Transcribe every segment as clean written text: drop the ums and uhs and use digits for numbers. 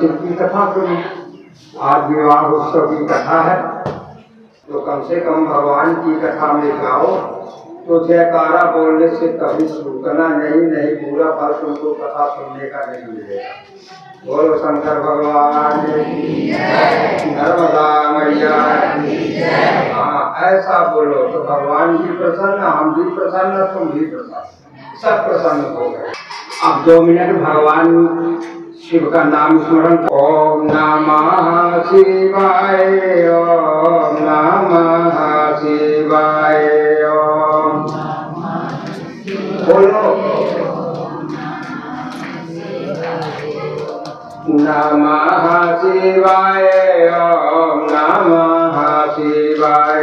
शिव की कथा सुनी। आज विवाह उत्सव की कथा है, तो कम से कम भगवान की कथा में जाओ तो जयकारा बोलने से कभी रुकना नहीं, पूरा फल तुमको कथा सुनने का नहीं मिलेगा। बोलो शंकर भगवान की जय, नर्मदा मैया की जय। हाँ, ऐसा बोलो तो भगवान भी प्रसन्न, हम भी प्रसन्न, तुम भी प्रसन्न, सब प्रसन्न हो गए। अब 2 मिनट भगवान शिव का नाम स्मरण। ओम नमः शिवाय, ओम नमः शिवाय, ओम बोलो नमः शिवाय, ओम नमः शिवाय।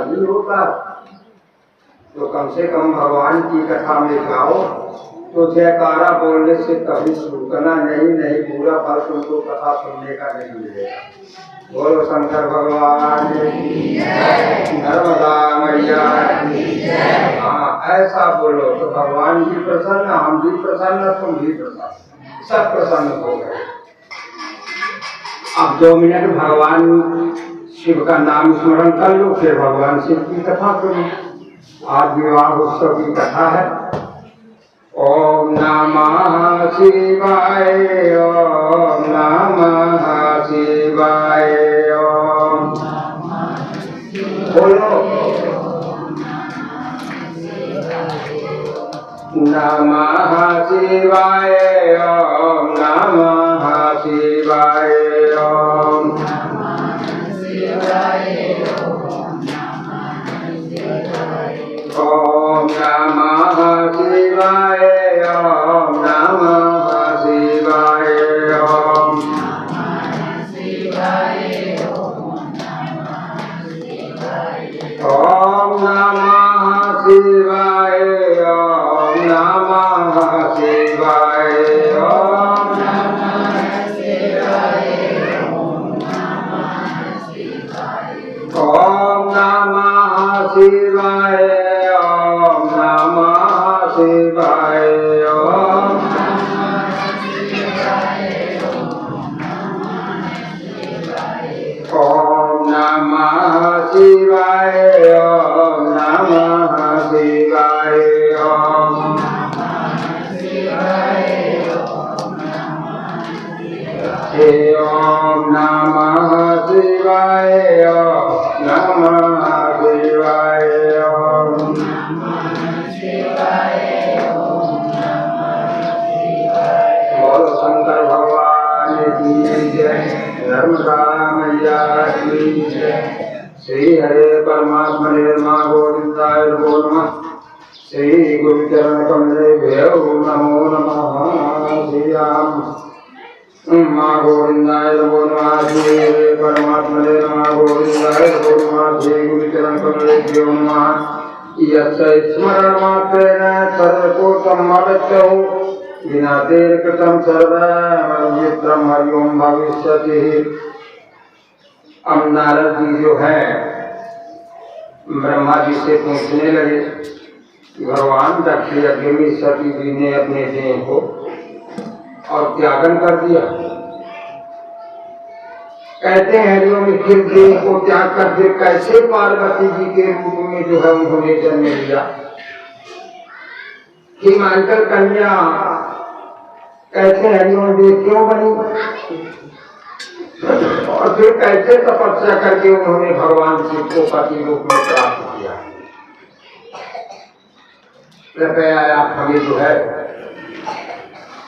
नहीं होता तो कम से कम भगवान की कथा में जाओ तो जयकारा बोलने से कभी रुकना नहीं, पूरा फल तुमको कथा सुनने का नहीं मिलेगा। बोलो शंकर भगवान की जय, नर्मदा मैया की जय। हाँ, ऐसा बोलो तो भगवान भी प्रसन्न, हम भी प्रसन्न, तुम भी प्रसन्न, सब प्रसन्न हो गए। अब 2 मिनट भगवान शिव का नाम स्मरण कर लो, फिर भगवान शिव की कथा सुनो। आज विवाह उत्सव की कथा है। ओम नमः शिवाय, ओम नमः शिवाय, ओम बोलो नमः शिवाय, ओम नमः शिवाय, ओम ओम नमः शिवाय, ओम नमः शिवाय, ओम ओम नमः शिवाय, ओम नमः शिवाय, ओम ओम नमः शिवाय, ओम नमः शिवाय, ओम ओम नमः शिवाय, ओम नमः शिवाय, ओम हे ओम नमः शिवाय, ओम नमः शिवाय, ओम बोलो शंकर भगवान की जय, नर्मदा मैया की जय। श्री हरे परमात्मने नमः, गोविंदाय नमो नमः। श्री गुरु चरण कमलेभ्यो नमो नमः। श्री राम माँ गोविंदाय नमो नमः। श्री हरे परमात्मने नमः, गोविंदाय नमो नमः। श्री गुरु चरण कमलेभ्यो नमः। यस्य स्मरण मात्रेण सर्वभूतं अवच्यौ विना तेन कृतं सर्वमित्रं हरिओम भविष्यति। अब नारद जी जो है ब्रह्मा जी से पूछने लगे, भगवान दक्ष यज्ञ में सती जी ने अपने देह को और त्यागन कर दिया। कहते हैं हरिओम फिर देह को त्याग कर फिर कैसे पार्वती जी के रूप में जो है उन्होंने जन्म लिया। हिमाचल कन्या कहते हैं हरिओम देह क्यों बनी और फिर कैसे तपस्या करके उन्होंने भगवान शिव को पति रूप में प्राप्त किया। कृपया आप हमें जो है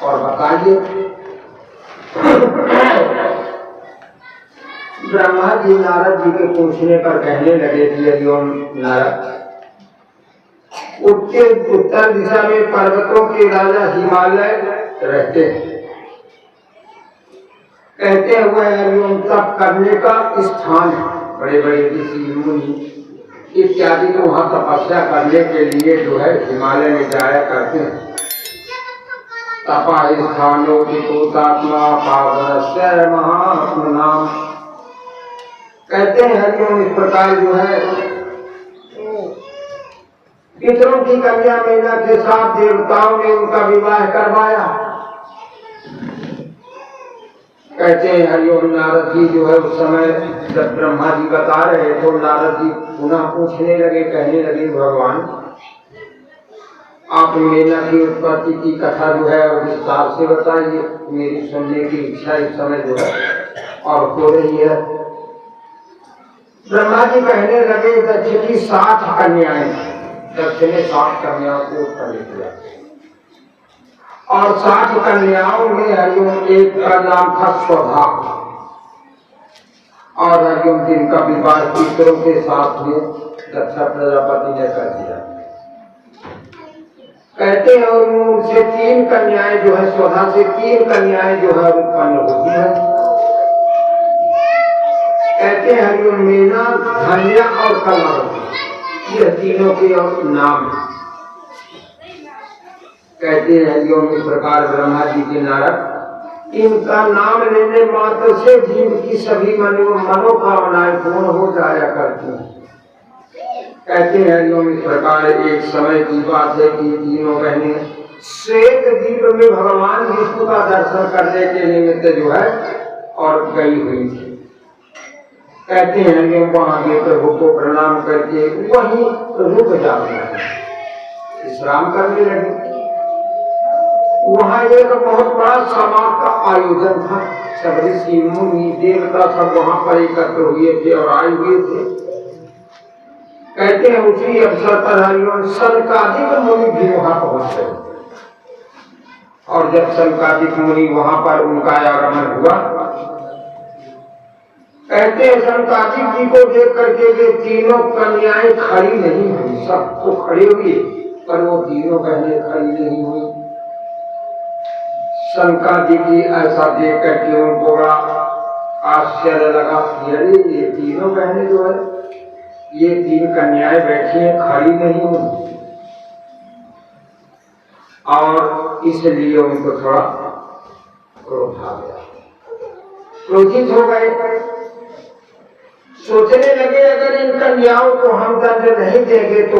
और बताइए। ब्रह्मा जी नारद जी के पूछने पर कहने लगे कि हरिओम नारद, उत्तर दिशा में पर्वतों के राजा हिमालय रहते हैं। कहते हुए हरिओम तप करने का स्थान है, बड़े बड़े ऋषि मुनि इत्यादि को वहां तपस्या करने के लिए जो है हिमालय में जाया करते हैं। तपा स्थानो विभूतात्मा पावनस्य महात्मनाम। कहते हैं हरिओम इस प्रकार जो है पितरों की कन्या मीना के साथ देवताओं ने उनका विवाह करवाया। कहते हैं हरिओम नारद जी जो है उस समय जब ब्रह्मा जी बता रहे तो नारद जी पुनः पूछने लगे, कहने लगे भगवान आप मीना की उत्पत्ति की कथा जो है विस्तार से बताइए, मेरी सुनने की इच्छा इस समय जो है और हो रही है। ब्रह्मा जी कहने लगे दक्ष की 7 कन्याएं, दक्ष ने 7 कन्याओं को उत्पन्न किया और 7 कन्याओं में हरिओम एक का नाम था स्वधा और हरिओम जिनका विवाह पितरों के साथ में दक्ष प्रजापति ने कर दिया। कहते हैं उनसे 3 कन्याएं जो है स्वधा से 3 कन्याएं जो है उत्पन्न होती है। कहते हैं हरिओम मीना, धन्या और कलावती, ये तीनों के नाम है। कहते हैं हरिओम इस प्रकार ब्रह्मा जी के नारद इनका नाम लेने मात्र से जीव की सभी मनोकामनाएं पूर्ण हो जाया करती हैं। कहते हैं हरिओम इस प्रकार एक समय की बात है कि तीनों बहनें श्वेत द्वीप में भगवान विष्णु का दर्शन करने के निमित्त जो है और गई हुई थी। कहते हैं हरिओम वहां के प्रभु को प्रणाम करके वहीं रुक जाते हैं, विश्राम करने लगे। वहां एक बहुत बड़ा सभा का आयोजन था, सब ऋषि मुनि देवता सब वहां पर एकत्र हुए थे और आए हुए थे। कहते हैं उसी अवसर पर हरिओम सनकादिक मुनि भी वहां पहुंच गए और जब सनकादिक मुनि वहां पर उनका आगमन हुआ, कहते हैं सनकादिक जी को देख करके वे तीनों कन्याएं खड़ी नहीं हुई, सब तो खड़े हुए पर वो तीनों बहनें खड़ी नहीं हुई। सनकादिक जी ऐसा देख करके उनको बड़ा आश्चर्य लगा, अरे ये तीनों बहनें जो है ये 3 कन्याएं बैठी हैं, खड़ी नहीं हुई और इसलिए उनको थोड़ा क्रोध आ गया, क्रोधित हो गए। सोचने लगे अगर इन कन्याओं को हम दंड नहीं देंगे तो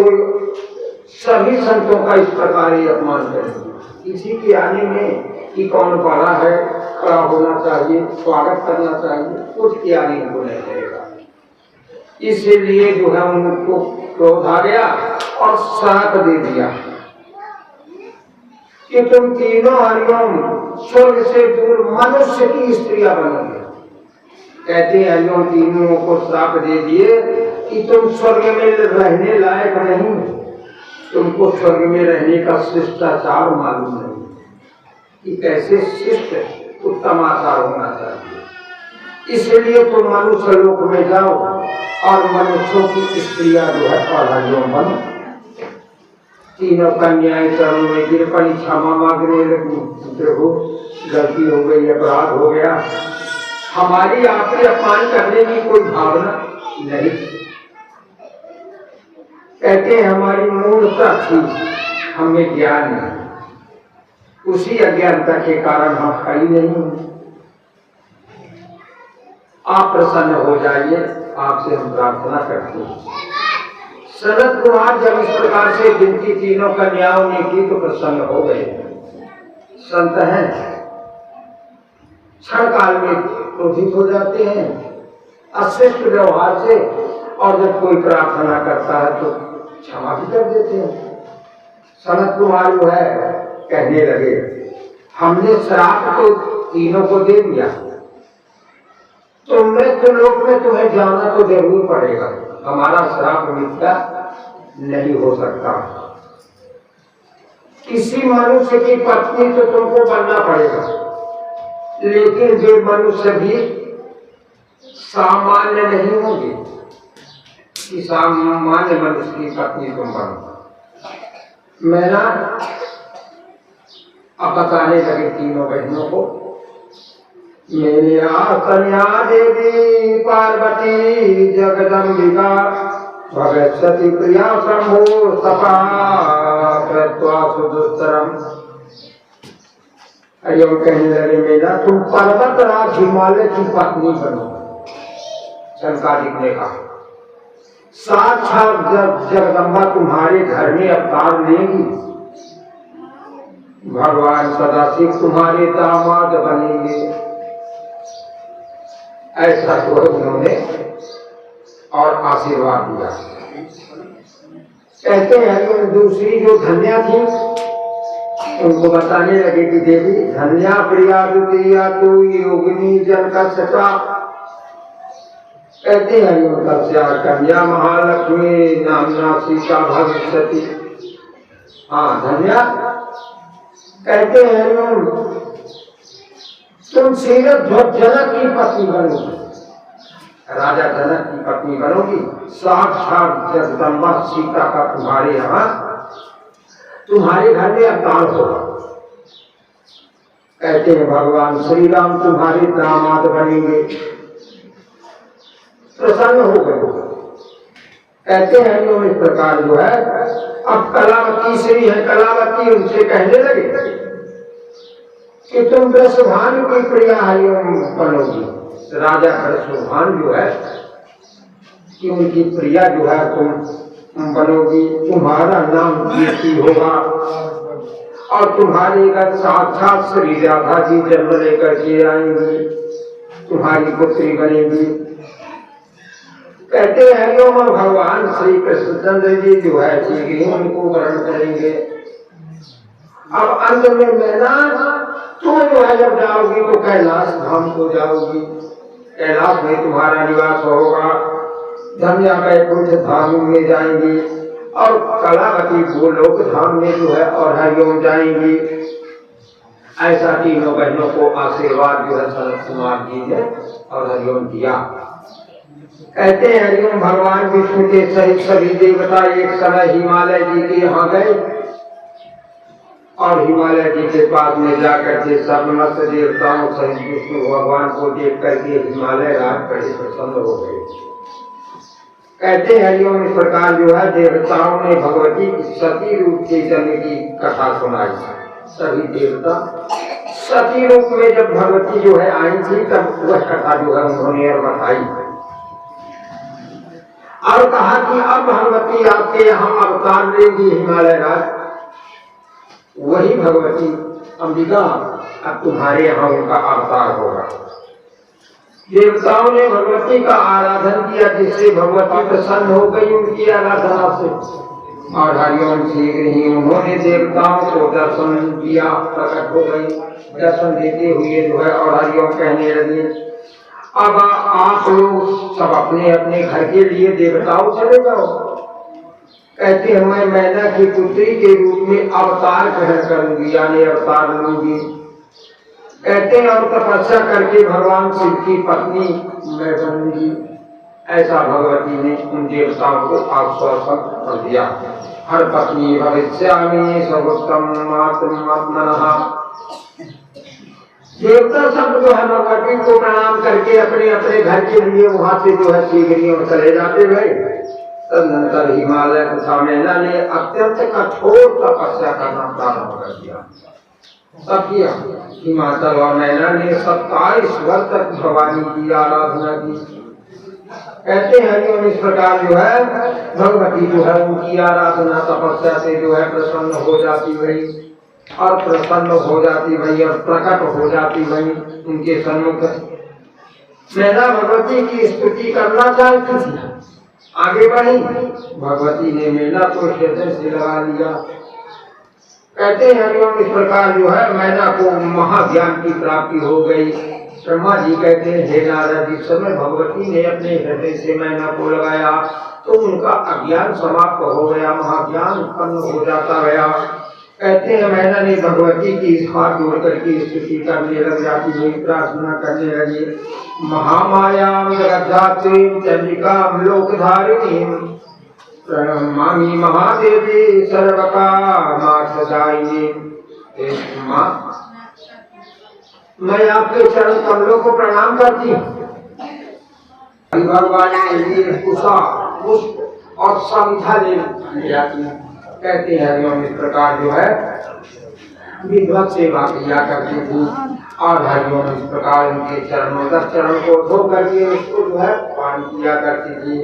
सभी संतों का इस प्रकार ही अपमान करेंगे। किसी के आने में कि कौन बड़ा है, खड़ा होना चाहिए, स्वागत करना चाहिए, कुछ के आने को नहीं करेगा। इसलिए जो है उनको क्रोध आ गया और श्राप दे दिया कि तुम तीनों हरिओम स्वर्ग से दूर मनुष्य की स्त्रियां बनोगे। कहते हैं हरिओम तीनों को श्राप दे दिए कि तुम स्वर्ग में रहने लायक नहीं, तुमको स्वर्ग में रहने का शिष्टाचार मालूम नहीं कि कैसे शिष्ट उत्तम आचार होना चाहिए। इसलिए तुम मनुष्य लोक में जाओ और मनुष्यों की स्त्रियां जो है हरिओम बनो। तीनों कन्याएं चरणों में गिर पड़ी, क्षमा मांगने लगी, प्रभु गलती हो गई, अपराध हो गया, हमारी आपके अपमान करने की कोई भावना नहीं। कहते हैं हमारी मूर्खता थी, हमें ज्ञान नहीं, उसी अज्ञानता के कारण हम खड़ी नहीं हुए। आप प्रसन्न हो जाइए, आपसे हम प्रार्थना करते हैं। सनत कुमार जब इस प्रकार से जिनकी तीनों कन्याओं ने की तो प्रसन्न हो गए। संत हैं, क्षण काल में क्रोधित हो जाते हैं अशिष्ट व्यवहार से, और जब कोई प्रार्थना करता है तो क्षमा भी कर देते हैं। सनत कुमार जो है कहने लगे हमने श्राप तो तीनों को दे दिया, तो मृत्यु लोक में तुम्हें जाना तो जरूर पड़ेगा, हमारा श्राप मिथ्या नहीं हो सकता। किसी मनुष्य की पत्नी तो तुमको बनना पड़ेगा, लेकिन वे मनुष्य भी सामान्य नहीं होंगे कि सामान्य मनुष्य की पत्नी तुम बनो। मेरा अब बताने लगे तीनों बहनों को, मेरी कन्या देवी पार्वती जगदम्बिका भगवती प्रिया शंभो सपा कृत्वा सुदुस्तरम। हरिओम कहने लगे मेरा तुम पर्वतराज हिमालय की पत्नी बनो। शंकादिक ने कहा साक्षात जब जगदम्बा तुम्हारे घर में अवतार लेंगी, भगवान सदाशिव तुम्हारे दामाद बनेंगे। ऐसा तो उन्होंने और आशीर्वाद दिया। कहते हैं दूसरी जो धन्या थी उनको बताने लगे कि देवी धन्या प्रिया द्वितीया तो योगिनी जन का सचा। कहते हैं तस्या कन्या महालक्ष्मी नामना सीता भविष्यति। हाँ धन्या, कहते हैं तुम जनक की पत्नी बनोगी, राजा जनक की पत्नी बनोगी। साक्षात जगदम्बा सीता का तुम्हारे यहाँ तुम्हारे घर में अवतार होगा। कहते हैं भगवान श्री राम तुम्हारे दामाद बनेंगे। प्रसन्न हो गए। कहते हैं इस प्रकार जो है अब कलावती श्री है, कलावती उनसे कहने लगे कि तुम वृषभानु की प्रिया बनोगी। राजा वृषभानु जो है कि उनकी प्रिया जो है तुम बनोगी। तुम्हारा नाम कीर्ति होगा और तुम्हारे घर साक्षात श्री राधा जी जन्म लेकर के आएंगी, तुम्हारी पुत्री बनेगी। कहते हैं भगवान श्री कृष्णचंद्र जी जो है उनको वर्ण करेंगे। अब अंत में मैना तुम जो है जब जाओगी तो कैलाश धाम को जाओगी, कैलाश में तुम्हारा निवास होगा। धन्या वैकुंठ धाम में जाएंगी और कलावती गोलोक धाम में जो है और हरिओम जाएंगी। ऐसा तीनों बहनों को आशीर्वाद जो है सनत कुमार जी ने और हरिओम दिया। कहते हैं हरिओम भगवान विष्णु के सहित सभी देवता एक समय हिमालय जी के यहाँ गए और हिमालय जी के पास में जाकर के सर्वमस्त देवताओं सहित विष्णु भगवान को देख करके हिमालय राज बड़े प्रसन्न हो गए। कहते हैं हरिओम इस प्रकार जो है देवताओं ने भगवती की सती रूप के जन्म की कथा सुनाई। सभी देवता सती रूप में जब भगवती जो है आई थी तब वह कथा जो है उन्होंने और बताई और कहा कि अब भगवती आपके यहाँ अवतार लेंगी हिमालय राज। वही भगवती अंबिका अब तुम्हारे यहाँ उनका अवतार होगा। देवताओं ने भगवती का आराधन किया जिससे भगवती प्रसन्न हो गई उनकी आराधना से और हरिओम शीघ्र ही उन्होंने देवताओं को दर्शन दिया, प्रकट हो गई। दर्शन देते हुए जो है और हरिओम कहने लगे अब आप लोग सब अपने अपने घर के लिए देवताओं चले जाओ। कहते हैं मैं मैना की पुत्री के रूप में अवतार ग्रहण करूंगी, यानी अवतार लूंगी। कहते हैं और तपस्या करके भगवान शिव की पत्नी मैं बनूंगी। ऐसा भगवती ने उन देवताओं को आश्वासन कर दिया। हर पत्नी भविष्यामि सर्वोत्तम आत्मनः। देवता सब जो है भगवती को प्रणाम करके अपने अपने घर के लिए वहां से जो है शीघ्र चले जाते भाई। तदनंतर हिमालय तथा मैना ने अत्यंत कठोर तपस्या करना प्रारंभ कर दिया। तब किया हिमाचल और मैना ने 27 वर्ष तक भवानी की आराधना की। कहते हैं कि इस प्रकार जो है भगवती जो है उनकी आराधना तपस्या से जो है प्रसन्न हो जाती गई और प्रसन्न हो जाती गई और प्रकट हो जाती गई उनके सन्मुख। मैना भगवती की स्तुति करना चाहती थी, आगे बढ़ी। भगवती ने मैना को हृदय से लगा लिया। कहते हैं इस प्रकार जो है मैना को महाज्ञान की प्राप्ति हो गई। ब्रह्मा जी कहते हैं हे नारद जिस समय भगवती ने अपने हृदय से मैना को लगाया तो उनका अज्ञान समाप्त हो गया, महाज्ञान उत्पन्न हो जाता गया। कहते हैं मैना ने भगवती की हाथ जोड़ करके स्तुति करने लग जाती हुई प्रार्थना करने लगी। महामायां जगद्धात्रीं चंडिकां लोकधारिणीं प्रणमामि महादेवी सर्वकामार्थदायिनी। मैं आपके चरण कमलों को प्रणाम करती हूँ। भगवान के लिए कुशा पुष्प और संध्या ले जाती हूँ। कहते हैं हम इस प्रकार जो है विधिवत सेवा किया करती थी और हरिओम इस प्रकार उनके चरणों 10 चरण को धो करके उसको जो है भगवान किया करती थी।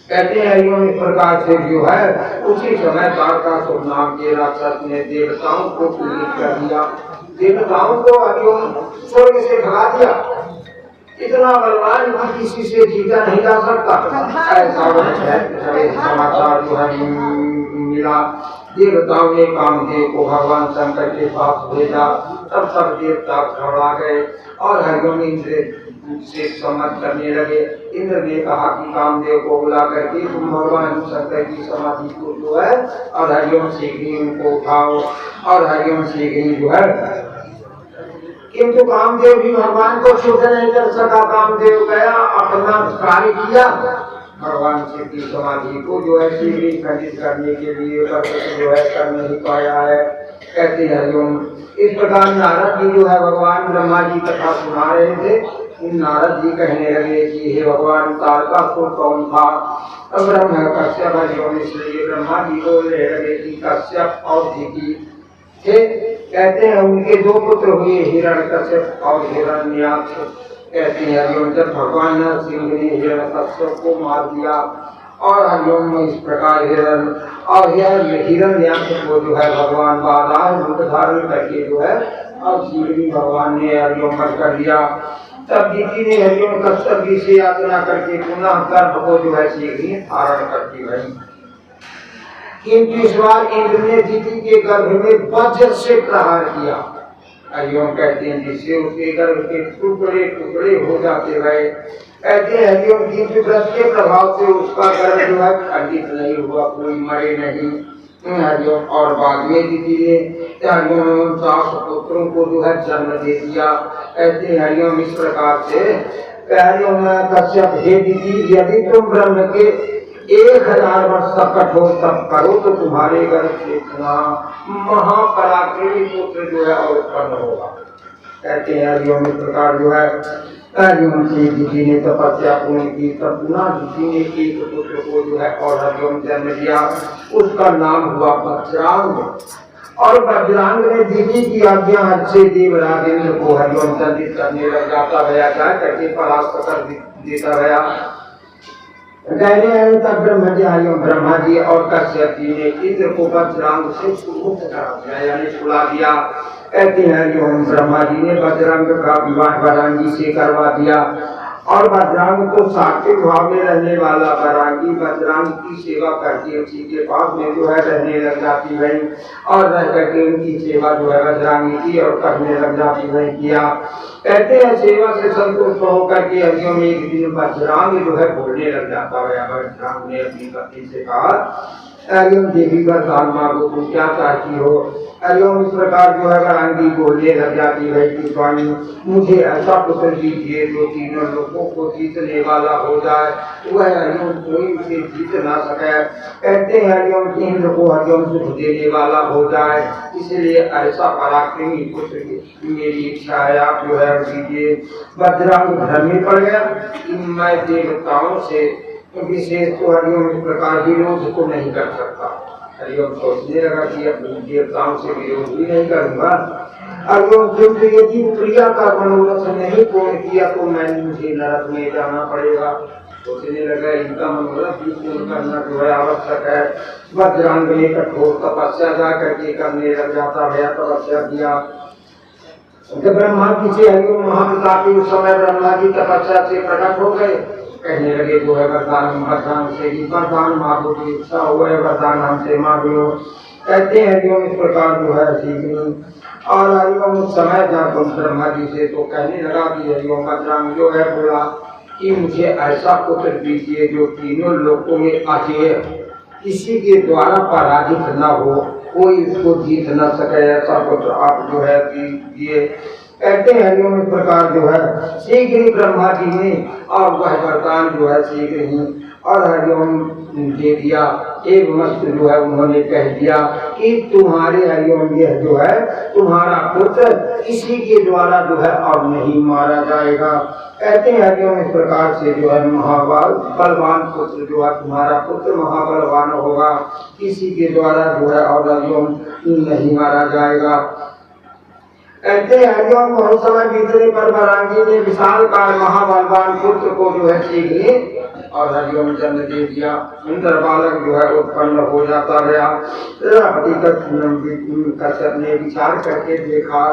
कहते हैं हरिओम इस प्रकार से जो है उसी समय तारकासुर नाम के राक्षस ने देवताओं को पीड़ित कर दिया, देवताओं को हरिओम स्वर्ग से भगा दिया। इतना बलवान कि किसी से जीता नहीं जा सकता, ऐसा समाचार जो है मिला। देवताओं ने कामदेव को भगवान शंकर के पास भेजा, तब सब देवता घबरा गए और हरिओम इंद्र से सम्मत करने लगे। इंद्र ने कहा कि कामदेव को बुला करके तुम भगवान शंकर की समाधि को जो है और हरिओम शीघ्र ही उनको उठाओ और हरिओम शीघ्र ही जो है। किंतु कामदेव भी भगवान को शुद्ध नहीं कर सका। कामदेव गया, अपना कार्य किया, भगवान शिव की समाधि को जो है शीघ्र खंडित करने के लिए जो है कर नहीं पाया है। कहते हैं हरिओम इस प्रकार नारद जी जो है भगवान ब्रह्मा जी कथा सुना रहे थे। नारद जी कहने लगे कि हे भगवान तारकासुर कौन था? ब्रह्म कश्यप हरिओम, इसलिए ब्रह्मा जी बोलने लगे कि कश्यप और धिकी थे। कहते हैं उनके दो पुत्र हुए, हिरण्यकश्यप और हिरण्याक्ष। कहते हैं हरिओम जब भगवान नरसिंह ने हिरण्यकश्यप को मार दिया और हरिओम इस प्रकार हिरण्याक्ष को जो है भगवान बारह रूप धारण करके जो है और शीघ्र भगवान ने हरिओम कर दिया। तब दीदी ने हरिओम कश्यप जी से याचना करके पुनः गर्भ को जो है शीघ्र धारण करती रही। किंतु इस बार इंद्र ने दीदी के गर्भ में वज्र से प्रहार किया। हरिओम कहते हैं जिससे उसके गर्भ के टुकड़े टुकड़े हो जाते गए। कहते हैं हरिओम किंतु व्रत के प्रभाव से उसका गर्भ जो है खंडित नहीं हुआ, कोई मरे नहीं। हरिओम और बाद में दीदी ने हरिओम 7 पुत्रों को जो है जन्म दे दिया। कहते हैं हरिओम इस प्रकार से हरिओम कश्यप हे दीदी यदि तुम ब्रह्म के 1000 वर्ष तक कठोर तप करो तो तुम्हारे गर्भ से महापराक्रमी पुत्र जो है और उत्पन्न होगा। कहते हैं हरिओम इस प्रकार जो है हरिओम से दीदी ने तपस्या पूर्ण की। तब पुनः दीदी ने एक पुत्र को जो है और हरिओम जन्म दिया, उसका नाम हुआ वज्रांग। और वज्रांग ने दीदी की आज्ञा से देवराज इंद्र को हरिओम दंडित करने लग जाता गया, जाकर करके परास्त कर देता गया। कहने आए तब ब्रह्मा जी और कश्यप जी ने इंद्र को वज्रांग से मुक्त करा दिया, यानी छुड़ा दिया। कहते हैं हरिओम ब्रह्मा जी ने वज्रांग का विवाह वरांगी से करवा दिया और वज्रांग तो सात्विक भाव में रहने वाला वरांगी वज्रांग की सेवा करके उसी के पास में जो है रहने लग जाती रही और रह करके उनकी सेवा जो है वज्रांगी की और करने लग जाती रही किया। कहते हैं सेवा से संतुष्ट होकर के हरिओम एक दिन वज्रांग जो है बोलने लग जाता है। वज्रांग ने अपनी पत्नी से कहा हरिओम देवी वरदान मांगो, तुम क्या चाहती हो? हरिओम इस प्रकार जो है वरांगी बोलने लग जाती है कि स्वामी मुझे ऐसा पुत्र दीजिए जो तीनों लोगों को जीतने वाला हो जाए, वह हरिओम कोई उसे जीत ना सके। कहते हैं हरिओम इंद्र को हरिओम सुख देने वाला हो जाए, इसलिए ऐसा पराक्रमी पुत्र मेरी इच्छा है, आप जो है दीजिए। वज्रांग घर में पड़ गया कि मैं देवताओं से विशेष तो हरिओम इस प्रकार विरोध को नहीं कर सकता। हरिओम सोचने लगा कि अपनी देवताओं से विरोध भी नहीं करूंगा। हरिओम किंतु यदि प्रिया का मनोरथ नहीं पूर्ण किया तो मुझे नरक में जाना पड़ेगा। सोचने लगा इनका मनोरथ भी पूर्ण करना जो है आवश्यक है। वज्रांग ने कठोर तपस्या जा करके करने लग जाता है, तपस्या किया। ब्रह्मा जी से हरिओम महाप्रतापी उस समय ब्रह्मा जी तपस्या से प्रकट हो गए। कहने लगे जो है वरदान से ही वरदान मांगो, की इच्छा हो वरदान हमसे मांगो। कहते हैं हरिओम इस प्रकार जो है शीघ्र और हरिओम उस समय जब ब्रह्मा जी से तो कहने लगा कि हरिओम वज्रांग जो है बोला कि मुझे ऐसा पुत्र दीजिए जो तीनों लोगों में अजेय, किसी के द्वारा पराजित न हो, कोई उसको जीत न सके, ऐसा पुत्र आप जो है दीजिए। कहते हैं हरिओम इस प्रकार जो है शीघ्र ही ब्रह्मा जी ने और वह वरदान जो है शीघ्र ही और हरिओम दे दिया। एक मस्त जो है उन्होंने कह दिया कि तुम्हारे हरिओम यह जो है तुम्हारा पुत्र किसी के द्वारा जो है और नहीं मारा जाएगा। कहते हैं हरिओम इस प्रकार से जो है बलवान पुत्र जो है तुम्हारा पुत्र महाबलवान होगा, किसी के द्वारा जो है और हरिओम नहीं मारा जाएगा। कहते हैं हरिओम बहुत समय बीतने पर बरांगी ने विशाल काल महाबलवान पुत्र को जो है छीन लिए और हरिओम जन्म दे दिया। सुंदर बालक जो है उत्पन्न हो जाता गया। कश्यप ने विचार करके देखा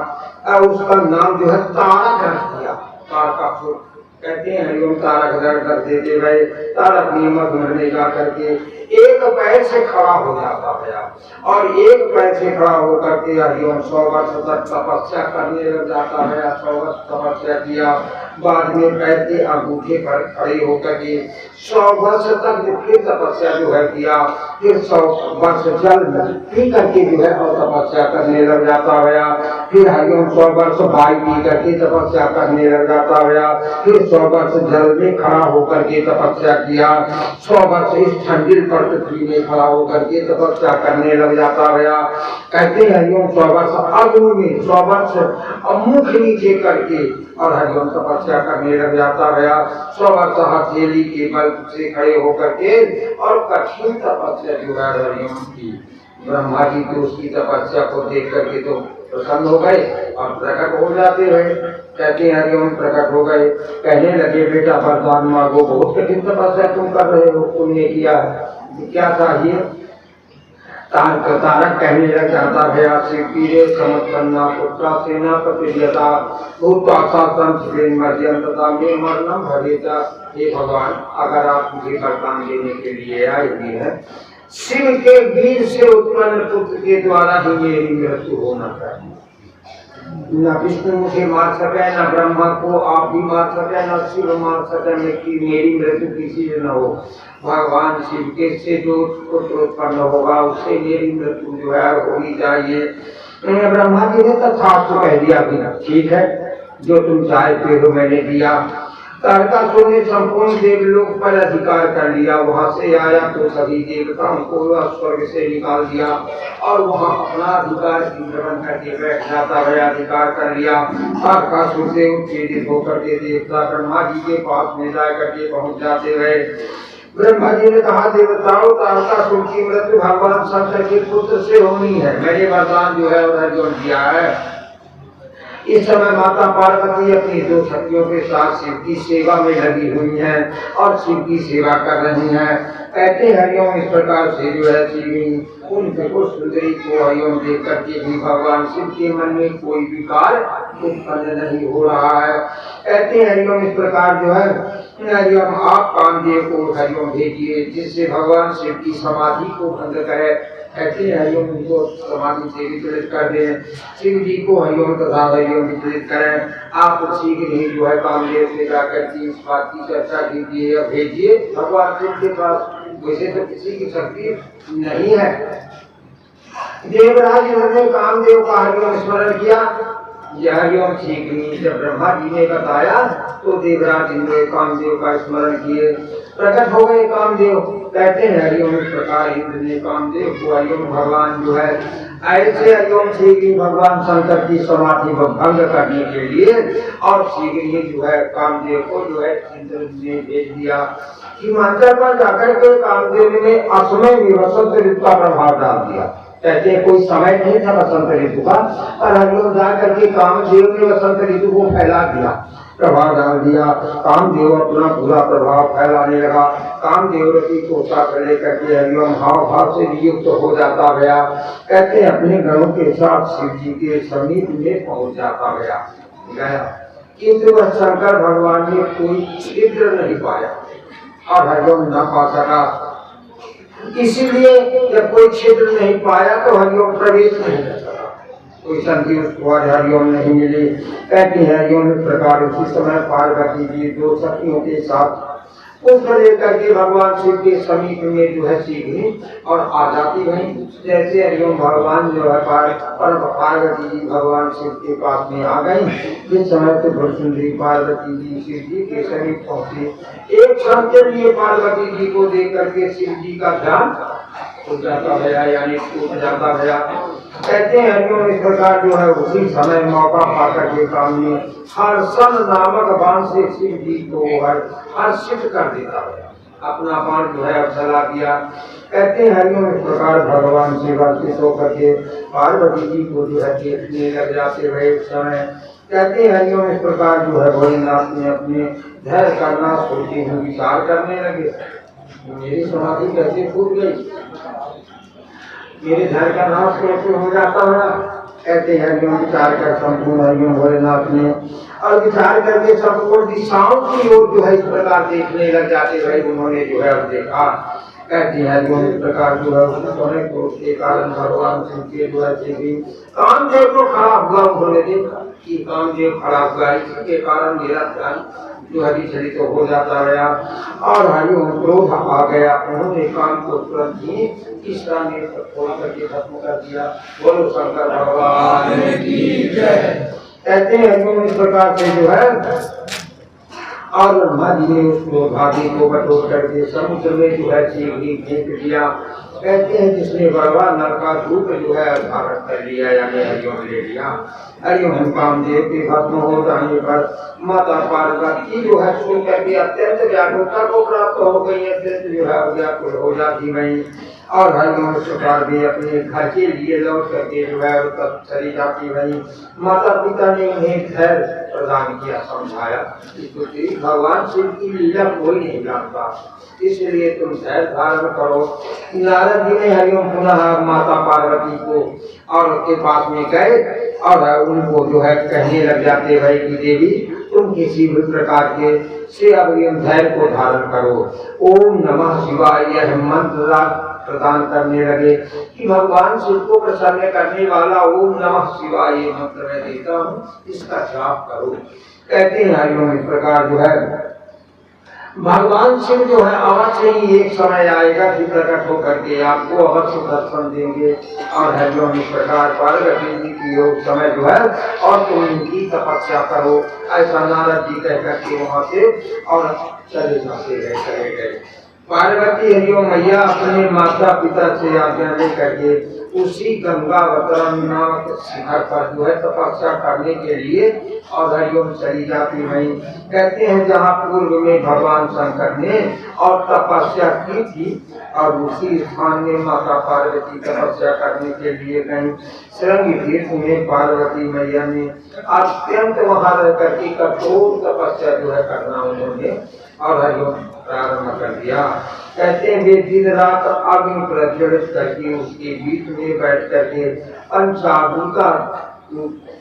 और उसका नाम जो है तारक रख दिया। तारकासुर कहते हैं हरिओम तारक रख देते गए। तारक नियमक मरने जा करके एक पैर से खड़ा हो जाता गया और एक पैर से खड़ा होकर के हरिओम 100 वर्ष तक तपस्या करने लग जाता गया। 100 वर्ष तपस्या किया। बाद में पैर के अंगूठे पर खड़े होकर के 100 वर्ष तक फिर तपस्या जो है किया। फिर 100 वर्ष जल पी करके जो है और तपस्या करने लग जाता गया। फिर हरिओम 100 वर्ष वायु पी करके तपस्या करने लग जाता गया। फिर 100 वर्ष जल में खड़ा होकर के तपस्या किया। 100 वर्ष इस ठंडी पृथ्वी में खड़ा होकर के तपस्या करने लग जाता गया। कहते हैं हरिओम 100 वर्ष अग्नि में 100 वर्ष मुख नीचे करके और हरिओम तपस्या करने लग जाता गया। 100 वर्ष हथेली के बल से खड़े होकर के और कठिन तपस्या जो है हरिओम की। ब्रह्मा जी तो उसकी तपस्या को देख करके तो प्रसन्न हो गए और प्रकट हो जाते रहे। कहते हैं हरिओम प्रकट हो गए। कहने लगे बेटा वरदान मांगो, बहुत कठिन तपस्या तुम कर रहे हो, तुमने किया है, क्या चाहिए? तारक कहने लग जाता गया शिवपीरे समत्पन्ना पुत्रा सेनापतिर्यथा भूतासा संस्कृत मर्यंतता में मरणम भवेता। हे भगवान, अगर आप मुझे वरदान देने के लिए आए हुए हैं, शिव के वीर से उत्पन्न पुत्र के द्वारा ही मेरी मृत्यु होना चाहिए। न विष्णु मुझे मार सके, न ब्रह्मा को आप भी मार सके, न शिव मार सके, मेरी मृत्यु किसी से न हो। भगवान शिव के से जो पुत्र उत्पन्न होगा उससे मेरी मृत्यु जो है होनी चाहिए। ब्रह्मा जी ने तथास्तु कह दिया कि ठीक है, जो तुम चाहते हो मैंने दिया। तारकासुर ने संपूर्ण देवलोक पर अधिकार कर लिया। वहां से आया तो सभी देवताओं को स्वर्ग से निकाल दिया और वहां अपना अधिकार ग्रहण करके बैठ जाता गया, अधिकार कर लिया। तारकासुर से उत्तेजित होकर के देवता ब्रह्मा जी के पास में जा करके पहुंच जाते गए। ब्रह्मा जी ने कहा, देवताओं, तारकासुर की मृत्यु भगवान शंकर के पुत्र से होनी है। मैंने वरदान जो है वह जो दिया है। इस समय माता पार्वती अपनी 2 शक्तियों के साथ शिव की सेवा में लगी हुई हैं और शिव की सेवा कर रही हैं। कहते हरिओम इस प्रकार से जो है शिव उन सुंदरी को हरिओम देख करके भी भगवान शिव के मन में कोई विकार उत्पन्न नहीं हो रहा है। कहते हरिओम इस प्रकार जो है हरिओम आप कामदेव को हरिओम भेजिए जिससे भगवान शिव की समाधि को भंग करे। कहते हरिओम उनको समाधि से विचलित कर दे। शिव जी को हरिओम तथा हरिओम विचलित करें। आप शीघ्र ही जो है कामदेव से जाकर के इस बात की चर्चा कीजिए या भेजिए भगवान शिव के पास। वैसे तो किसी की शक्ति नहीं है। देवराज ने कामदेव का हरिओम स्मरण किया। यह हरिओम शीघ्र जब ब्रह्मा जी ने बताया तो देवराज इंद्र कामदेव का स्मरण किए, प्रकट हो गए कामदेव। कहते हैं हरिओम इस प्रकार इंद्र ने कामदेव को हरिओम भगवान जो है ऐसे हरिओम शीघ्र भगवान शंकर की समाधि को भंग करने के लिए और शीघ्र ही जो है कामदेव को जो है इंद्र ने भेज दिया। हिमाचल पर जाकर के कामदेव ने असमय में वसंत ऋतु का प्रभाव डाल दिया। कहते हैं कोई समय नहीं था वसंत ऋतु का और हरिओम जाकर के कामदेव ने वसंत ऋतु को फैला दिया, प्रभाव डाल दिया। कामदेव अपना पूरा प्रभाव फैलाने लगा। कामदेव रति को साथ लेकर के हरिओम हाव भाव से युक्त हो जाता गया। कहते हैं अपने गणों के साथ शिव जी के समीप में पहुंच जाता गया। किंतु वह शंकर भगवान ने कोई छिद्र नहीं पाया और हरिओम न पा सका। इसीलिए जब कोई क्षेत्र नहीं पाया तो हरिओम प्रवेश नहीं कर सका, कोई संधि उसको हरिओम नहीं मिली। कहते हैं हरिओम इस प्रकार उसी समय पार्वती जी 2 शक्तियों के साथ उसको लेकर के भगवान शिव के समीप में जो है सीधी और आ जाती गई। जैसे हरिओम भगवान जो है पार्वती जी भगवान शिव के पास में आ गई। जिस समय से सुंदरी पार्वती जी शिव जी के समीप पहुंची, एक क्षण के लिए पार्वती जी को देख करके शिव जी का ध्यान हो जाता गया, यानी टूट जाता गया। कहते हैं हरिओम इस प्रकार जो है उसी समय मौका पाकर के काम में हर्षण नामक बाण से शिव जी को हर्षित कर देता है। अपना पान जो है अब जला दिया। कहते हैं हरिओम इस प्रकार भगवान से बातचीत होकर के पार्वती जी को जो है देखने लग जाते रहे उस समय। कहते हैं हरिओम इस प्रकार जो है भोलेनाथ ने अपने धैर्य करना सोचते हुए विचार करने लगे, मेरी समाधि कैसे फूट गई, मेरे धैर्य का नाश कैसे हो जाता है। कहते हैं हरिओम विचार कर संपूर्ण हरिओम भोलेनाथ ने और विचार करके सबको दिशाओं की ओर जो है इस प्रकार देखने लग जाते रहे। उन्होंने जो है अब देखा। कहते हैं हरिओम इस प्रकार जो है उन्होंने क्रोध के कारण भगवान शिव के जो है कामदेव को खड़ा हुआ उन्होंने देखा कि कामदेव खड़ा हुआ, इसके कारण मेरा ध्यान जो विचलित तो हो जाता गया और हरिओम क्रोध आ गया। उन्होंने काम को तुरंत ही इस तरह में खोल करके खत्म कर दिया। बोलो शंकर भगवान की जय। कहते हैं हरिओम इस प्रकार से जो है और ब्रह्मा जी ने उसको भाभी को बटोर करके समुद्र में जो है चीनी फेंक दिया। कहते हैं जिसने बड़वा नर का रूप जो है धारण कर लिया, यानी हरिओम ले लिया। हरिओम कामदेव के भस्म हो जाने पर माता पार्वती जो है सुन करके अत्यंत व्याकुलता को प्राप्त हो गई, अत्यंत जो है व्याकुल हो जाती गई और हरिओम प्रकार भी अपने घर के लिए लौट करके जो है तब चली जाती गई। माता पिता ने उन्हें धैर्य प्रदान किया, समझाया कि भगवान शिव की लीला कोई नहीं जानता, इसलिए तुम धैर्य धारण करो। नारद जी ने हरिओम पुनः माता पार्वती को और उसके पास में गए और उनको जो है कहने लग जाते भाई कि देवी तुम किसी भी प्रकार के से अब धैर्य को धारण करो। ओम नमः शिवाय यह मंत्र प्रदान करने लगे कि भगवान शिव को प्रसन्न करने वाला ओम नमः शिवाय ये मंत्र मैं देता हूँ, इसका जाप करो। कहते हैं हरिओम इस प्रकार जो है भगवान शिव जो है अवश्य ही एक समय आएगा कि प्रकट होकर के आपको अवश्य दर्शन देंगे और हरिओम इस प्रकार पार्वती जी की योग समय जो है और तुम इनकी तपस्या करो, ऐसा नारद जी कह करके वहाँ से और चले जाते गए। पार्वती हरिओम मैया अपने माता पिता से आज्ञा लेकर के उसी गंगावतरण नामक शिखर पर जो है तपस्या करने के लिए और हरिओम चली जाती गई। कहते हैं जहाँ पूर्व में भगवान शंकर ने और तपस्या की थी और उसी स्थान में माता पार्वती तपस्या करने के लिए गई। श्रृंग तीर्थ में पार्वती मैया ने अत्यंत वहां रह करके कठोर तपस्या जो है करना उन्होंने और हरिओम प्रारंभ कर दिया। कहते हैं वे दिन रात अग्नि प्रज्वलित करके उसके बीच में बैठ करके पंचाभूता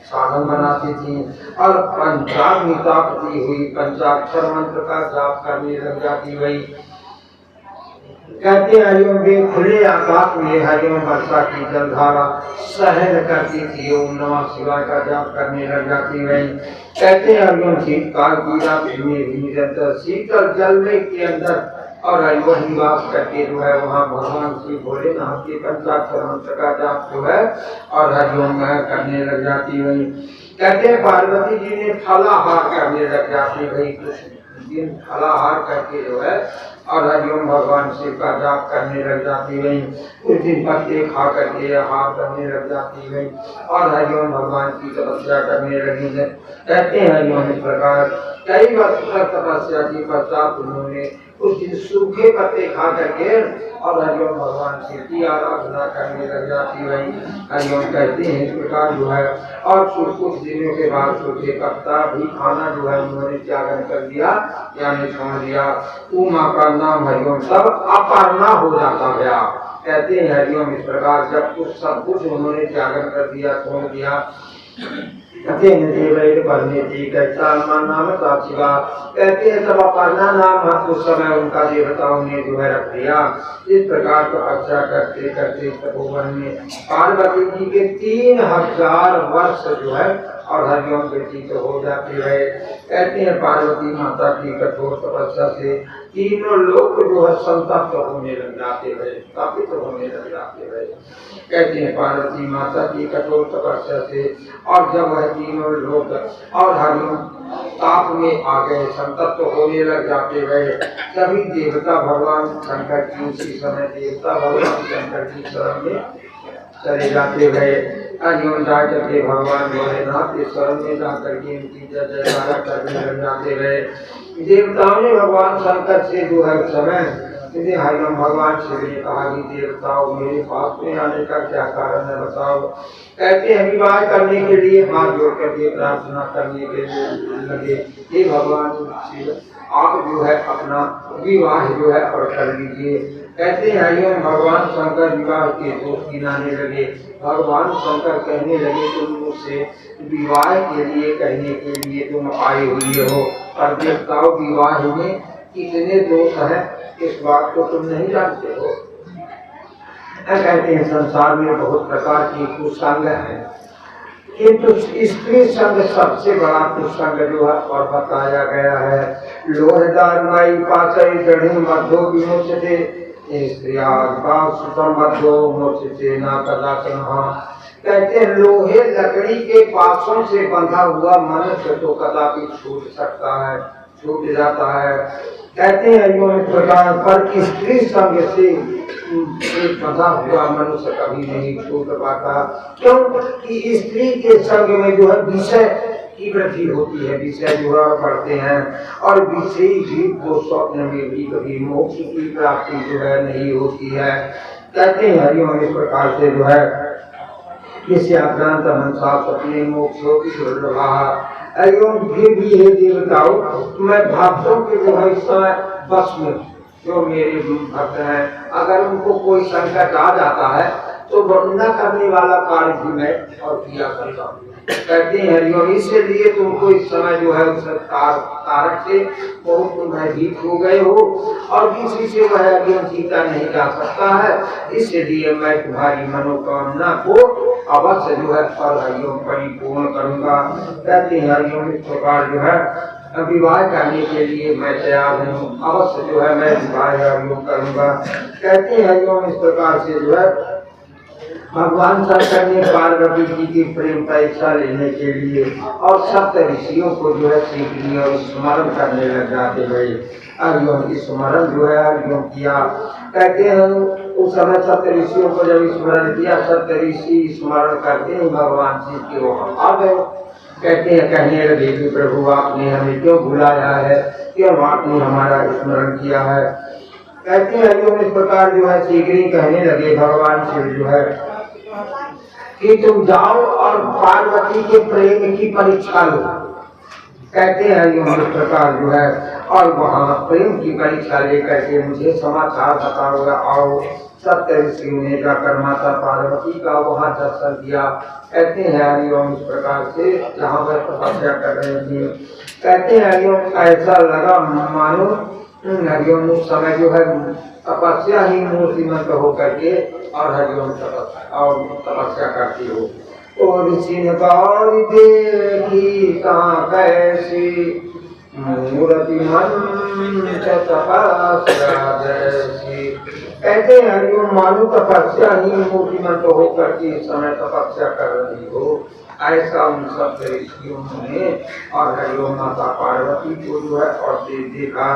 साधन बनाती थी और पंचाग्नि तापती हुई पंचाक्षर मंत्र का जाप करने लग जाती गई। कहते हैं हरिओम वे खुले आकाश में हरिओम वर्षा की जलधारा सहन करती थी, ओम नमः शिवाय का जाप करने लग जाती गई। कहते हैं हरिओम शीतकाल की रात में निरंतर शीतल जल में के अंदर और हरिओम निवास करके जो है वहाँ भगवान श्री भोलेनाथ के पंचाक्षर मंत्र का जाप जो है और हरिओम करने लग जाती गई। कहते हैं पार्वती जी ने फलाहार करने लग जाती गई, कुछ दिन फलाहार करके जो है और हरिओम भगवान शिव का जाप करने लग जाती गई। कुछ दिन पत्ते खा करके आहार करने लग जाती गई और हरिओम भगवान की तपस्या करने लगी है। कहते हैं हरिओम इस प्रकार कई वर्ष तक तपस्या की पश्चात उन्होंने कुछ दिन सूखे पत्ते खा करके और हरिओम भगवान शिव की आराधना करने लग जाती गई। हरिओम कहते हैं इस प्रकार जो है और कुछ दिनों के बाद सूखे पत्ता भी खाना जो है उन्होंने त्यागन कर दिया, यानी छोड़ दिया। उमा का नाम हरिओम सब अपर्णा हो जाता गया। कहते हैं हरिओम इस प्रकार जब कुछ सब कुछ उन्होंने त्यागन कर दिया, छोड़ दिया। कहते हैं तब अपर्णा नाम उस समय उनका देवताओं ने जो है रख दिया। इस प्रकार तपस्या करते करते तपोवन में पार्वती जी के 3000 वर्ष जो है और हरिओम व्यतीत हो जाते रहे। कहते हैं पार्वती माता की कठोर तपस्या से तीनों लोग जो है संतप्त होने लग जाते रहे, स्थापित होने लग जाते रहे। कहते हैं पार्वती माता की कठोर तपस्या से और जब वह तीनों लोग और हरिओम ताप में आ गए, संतप्त होने लग जाते रहे, सभी देवता भगवान शंकर की उसी समय देवता भगवान शंकर की शरण में चले जाते गए। हरिओम जाकर के भगवान भोलेनाथ के शरण में जाकर के उनकी जय जयकारा करने लग जाते गए। देवताओं ने भगवान शंकर से जो है उस समय हरिओम भगवान शिव ने कहा कि देवताओं मेरे पास में आने का क्या कारण है बताओ। कहते हैं विवाह करने के लिए हाथ जोड़ करके प्रार्थना करने के लिए लगे, हे भगवान शिव आप जो है अपना विवाह जो है और कर लीजिए। कहते हैं हरिओम भगवान शंकर विवाह के दोष गिनाने लगे। भगवान शंकर कहने लगे तुम मुझसे विवाह के लिए कहने के लिए तुम आए हुए हो, पर देवताओं विवाह में कितने दोष है इस बात को तुम नहीं जानते हो। कहते हैं संसार में बहुत प्रकार की कुसंग है, किंतु स्त्री संग सबसे बड़ा कुसंग जो है और बताया गया है। लोहदार माई पाचय जड़े मध्यो विमुचते ना कदाचन। कहते हैं लोहे लकड़ी के पासों से बंधा हुआ मनुष्य तो कदापि छूट सकता है, छूट जाता है। कहते हैं इस प्रकार पर स्त्री संग से बंधा हुआ मनुष्य कभी नहीं छूट पाता, क्योंकि स्त्री के संग में जो है विषय की वृद्धि होती है, विषय जो है बढ़ते हैं और विषय भी को स्वप्न में भी कभी मोक्ष की प्राप्ति जो है नहीं होती है। कहते हैं हरिओम इस प्रकार से जो है किसी आक्रांत मनसा अपने मोक्ष एवं फिर भी हे देवताओं मैं भक्तों के जो है इस समय बस में जो मेरे भक्त हैं अगर उनको कोई संकट आ जाता है तो वंदना करने वाला कार्य भी मैं और किया करता हूँ। कहते हैं हरिओम इसलिए तुमको इस समय जो है उस तारक से बहुत भयभीत हो गए हो और किसी से वह हरिओम जीता नहीं जा सकता है, इसलिए मैं तुम्हारी मनोकामना को अवश्य जो है और हरिओम परिपूर्ण करूंगा। कहते हैं हरिओम इस प्रकार जो है विवाह करने के लिए मैं तैयार हूँ, अवश्य जो है मैं विवाह हरिओम करूंगा। कहते हैं हरिओम इस प्रकार से जो है भगवान शंकर ने पार्वती जी की प्रेम परीक्षा लेने के लिए और सप्त ऋषियों को जो है सीख लिया और स्मरण करने लग जाते गए। हरिओम स्मरण जो है हरिओम किया। कहते हैं उस समय सप्त ऋषियों को जब स्मरण किया सप्त ऋषि स्मरण करते हैं भगवान शिव के वहाँ आ गए। कहते हैं कहने लगे कि प्रभु आपने हमें क्यों बुलाया है, क्यों आपने हमारा स्मरण किया है। कहते हैं हरिओम इस प्रकार जो है शीघ्र ही कहने लगे भगवान शिव जो है कि तुम जाओ और पार्वती के प्रेम की परीक्षा लो। कहते हैं हरिओम इस प्रकार जो है और वहाँ प्रेम की परीक्षा लेकर के मुझे समाचार बताओ। आओ सप्त ऋषियों ने जाकर माता पार्वती का वहाँ दर्शन किया। कहते हैं हरिओम इस प्रकार से जहाँ वह तपस्या कर रहे थे। कहते हैं हरिओम ऐसा लगा मानो हरिओम उस समय जो है तपस्या ही मूर्तिमंत हो करके और हरिओम तपस्या करती हो। और ऋषि ने गौर देखी कहाँ कैसी मूर्ति मंच तपस्या जैसी। कहते हैं हरिओम मानो तपस्या ही मूर्तिमंत हो करके इस समय तपस्या कर रही हो। ऐसा उन सब ऋषियों ने और हरिओम माता पार्वती को जो है और देखा।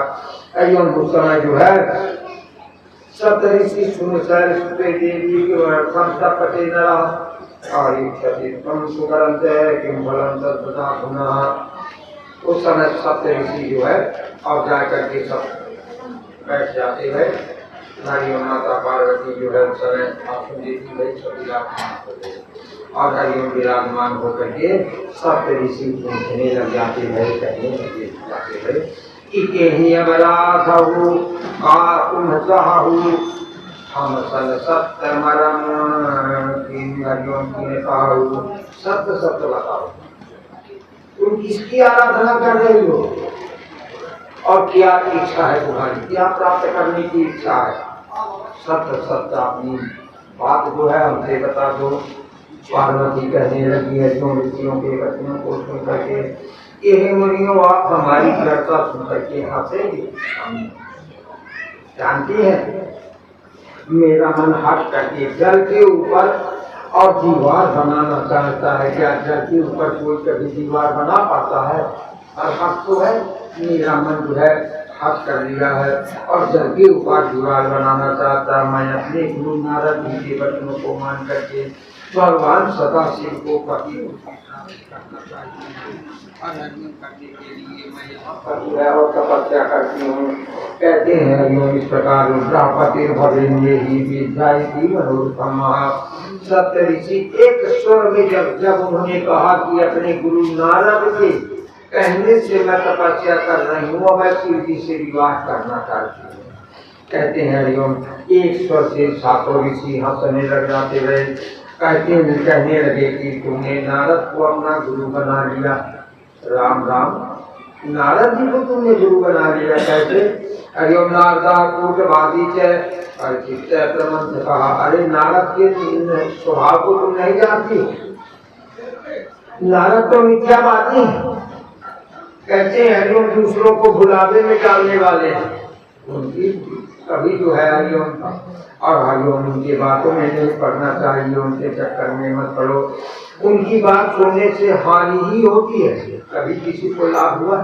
हरिओम उस समय जो है सप्त ऋषि सुनसर सुते देवी पटे नरा और उस समय सप्त ऋषि जो है और जाकर के सब बैठ जाते हैं। हरिओम माता पार्वती जो है उस समय आसन देती है सभी और हरिओम विराजमान होकर के सप्त ऋषि पूछने लग जाते हैं, कहने लग जाते हैं कि केहि अबराधहु का तुम सहु हम सन सत्य मरम किन हरिओम की ने कहु। सत्य सत्य बताओ तुम किसकी आराधना कर रही हो और क्या इच्छा है तुम्हारी, क्या प्राप्त करने की इच्छा है। सत्य सत्य अपनी बात जो है हमसे बता दो। पार्वती कहने लगी है जो ऋषियों के वचनों को सुन करके ये मुनियों आप हमारी चर्चा सुन करके हंसेंगे। जानती है मेरा मन हट करके जल के ऊपर और दीवार बनाना चाहता है। क्या जल के ऊपर कोई कभी दीवार बना पाता है? और हक तो है मेरा मन जो है हक कर लिया है और जल के ऊपर दीवार बनाना चाहता है। मैं अपने गुरु नारद जी के वचनों को मान करके भगवान सदाशिव को पति करना चाहिए। करने के लिए मैं यहाँ पर जो है और तपस्या करती हूँ। कहते हैं योग इस प्रकार रुद्रापति भवेंगे ही विद्यायति मनोरथम। सप्त ऋषि एक स्वर में जब उन्होंने कहा कि अपने गुरु नारद के कहने से मैं तपस्या कर रही हूँ, मैं कीर्ति से विवाह करना चाहती हूँ। कहते हैं हरिओम एक स्वर से सातों ऋषि हंसने लग जाते रहे। कहने लगे कि तुमने नारद को अपना गुरु बना लिया। राम राम, नारद जी को तुमने गुरु बना लिया कैसे? हरिओम नारदा कूटवादी प्रमंथ कहा। अरे नारद के स्वभाव को तुम नहीं जानती, नारद तो मिथ्यावादी कहते हैं हरिओम, दूसरों को भुलावे में डालने वाले हैं। उनकी कभी जो है हरिओम और हरिओम उनकी बातों में नहीं पढ़ना चाहिए, उनके चक्कर में मत पढ़ो। उनकी बात सुनने से हानि ही होती है, कभी किसी को लाभ हुआ?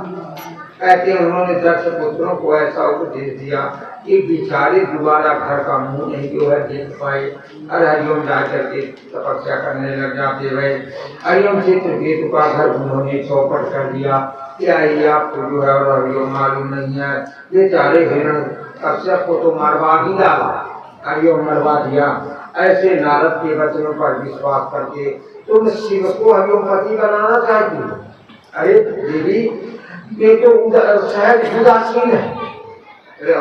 कहते हैं उन्होंने 10 पुत्रों को ऐसा उपदेश दिया कि बेचारे दोबारा घर का मुंह नहीं जो है देख पाए। अरे हरिओम जाकर के तपस्या करने लग जाते रहे। हरिओम चित्रकेतु का घर उन्होंने चौपट कर दिया। क्या ये आपको जो है और हरिओम मालूम नहीं है? बेचारे हिरण कश्यप को तो मरवा ही डाला, हरिओम मरवा दिया। ऐसे नारद के वचनों पर विश्वास करके तुम शिव को हरिओम पति बनाना चाहती हो? अरे देवी, ये तो सहज उदासीन है,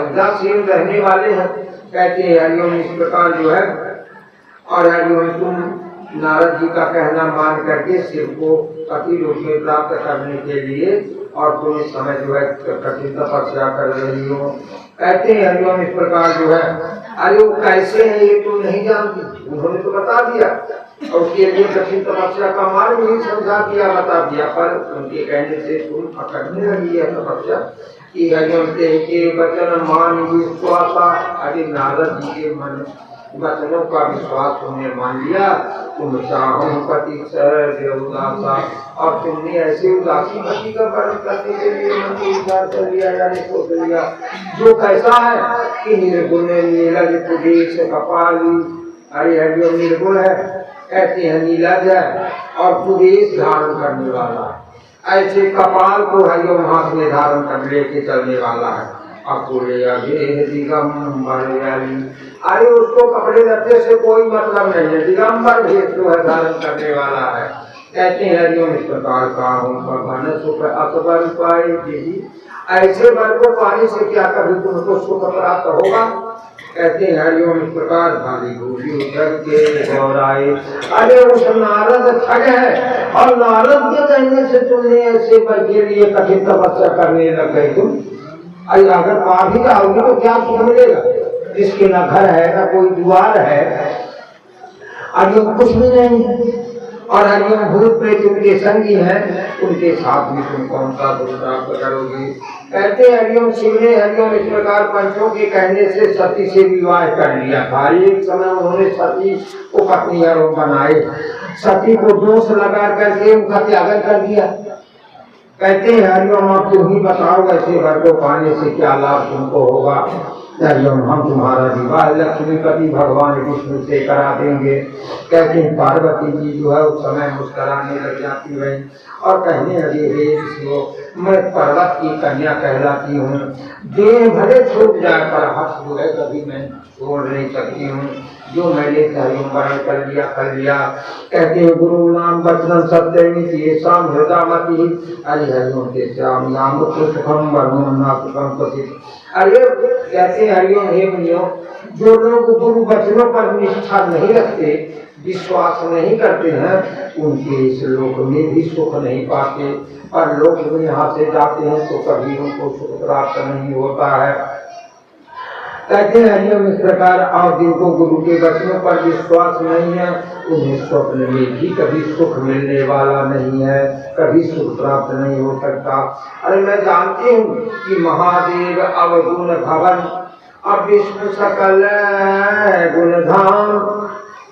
उदासीन रहने वाले हैं। कहते हैं हरिओम इस प्रकार जो है और हरिओम तुम नारद जी का कहना मान करके शिव को पति रूप में प्राप्त करने के लिए और तुम इस समय जो है कठिन तपस्या कर रही हो। कहते हैं हरिओम इस प्रकार जो है, अरे वो कैसे है ये तुम नहीं जानती, उन्होंने तो बता दिया और उसके लिए कठिन तपस्या का मार्ग भी समझा दिया, बता दिया, पर उनके कहने से तुम पकड़ने लगी है तपस्या कि हरिओम के वचन मान विश्वासा। अरे नारद जी के मन वचनों का विश्वास तुमने मान लिया, तुम चाहो पति उदासा और तुमने ऐसे उदासी पति का वर्ण करने के लिए मन को विचार कर लिया या सोच लिया जो कैसा है कि निर्गुण नीलज पुदेश कपाली। अरे हरिओम निर्गुण है, कहते हैं नीलज है और पुदेश धारण करने वाला है। ऐसे कपाल को हरिओम हाथ में धारण कर लेके चलने वाला है। अरे उसको कपड़े लत्ते से कोई मतलब नहीं है, दिगंबर भेष जो है धारण करने वाला है। कहते हैं हरिओम इस प्रकार का अकबर पाए देवी, ऐसे वर को पाने से क्या कभी तुमको सुख प्राप्त होगा? कहते हैं हरिओम इस प्रकार भारी भूषी जग के गौराए। अरे उस नारद ठग है और नारद के कहने से तुमने ऐसे वर के लिए कठिन तपस्या करने लग गए तुम। अरे अगर आ भी जाओगी तो क्या सुख मिलेगा? जिसके ना घर है ना कोई द्वार है, हरिओम कुछ भी नहीं है और हरिओम भूत प्रेत उनके संगी हैं, उनके साथ भी तुम कौन सा सुख प्राप्त करोगे? कहते हरिओम शिव ने हरिओम इस प्रकार पंचों के कहने से सती से विवाह कर लिया था। एक समय उन्होंने सती को पत्नी आरोप बनाए, सती को दोष लगा करके उनका त्यागन कर दिया। कहते हैं हरिओम आप तुम ही बताओ ऐसे वर को पाने से क्या लाभ तुमको होगा? हरिओम हम तुम्हारा विवाह लक्ष्मीपति भगवान विष्णु से करा देंगे। कहते हैं पार्वती जी जो है उस समय मुस्कुराने लग जाती रही और कहने लगी हे ऋषियों, मैं पर्वत की कन्या कहलाती हूँ, देह भले छूट जाए पर हर्ष जो है कभी मैं छोड़ नहीं सकती हूँ। जो मैंने हरिओम वर्ण कर लिया। कहते हैं गुरु नाम वचन सत्य ये शाम हृदयमती। अरे हरिओम के श्याम नाम सुखम वर्णम ना सुखम कथित। अरे कहते हैं हरिओम हे मुनियो, जो लोग गुरु वचनों पर निष्ठा नहीं रखते, विश्वास नहीं करते हैं, उनके इस लोक में भी सुख नहीं पाते और लोक में यहाँ से जाते हैं तो कभी उनको सुख प्राप्त नहीं होता है। कहते हैं हरिओम इस प्रकार और जिनको गुरु के वचनों पर विश्वास नहीं है, उन्हें स्वप्न में भी कभी सुख मिलने वाला नहीं है, कभी सुख प्राप्त नहीं हो सकता। अरे मैं जानती हूँ कि महादेव अवगुण भवन अब विष्णु सकल गुणधाम,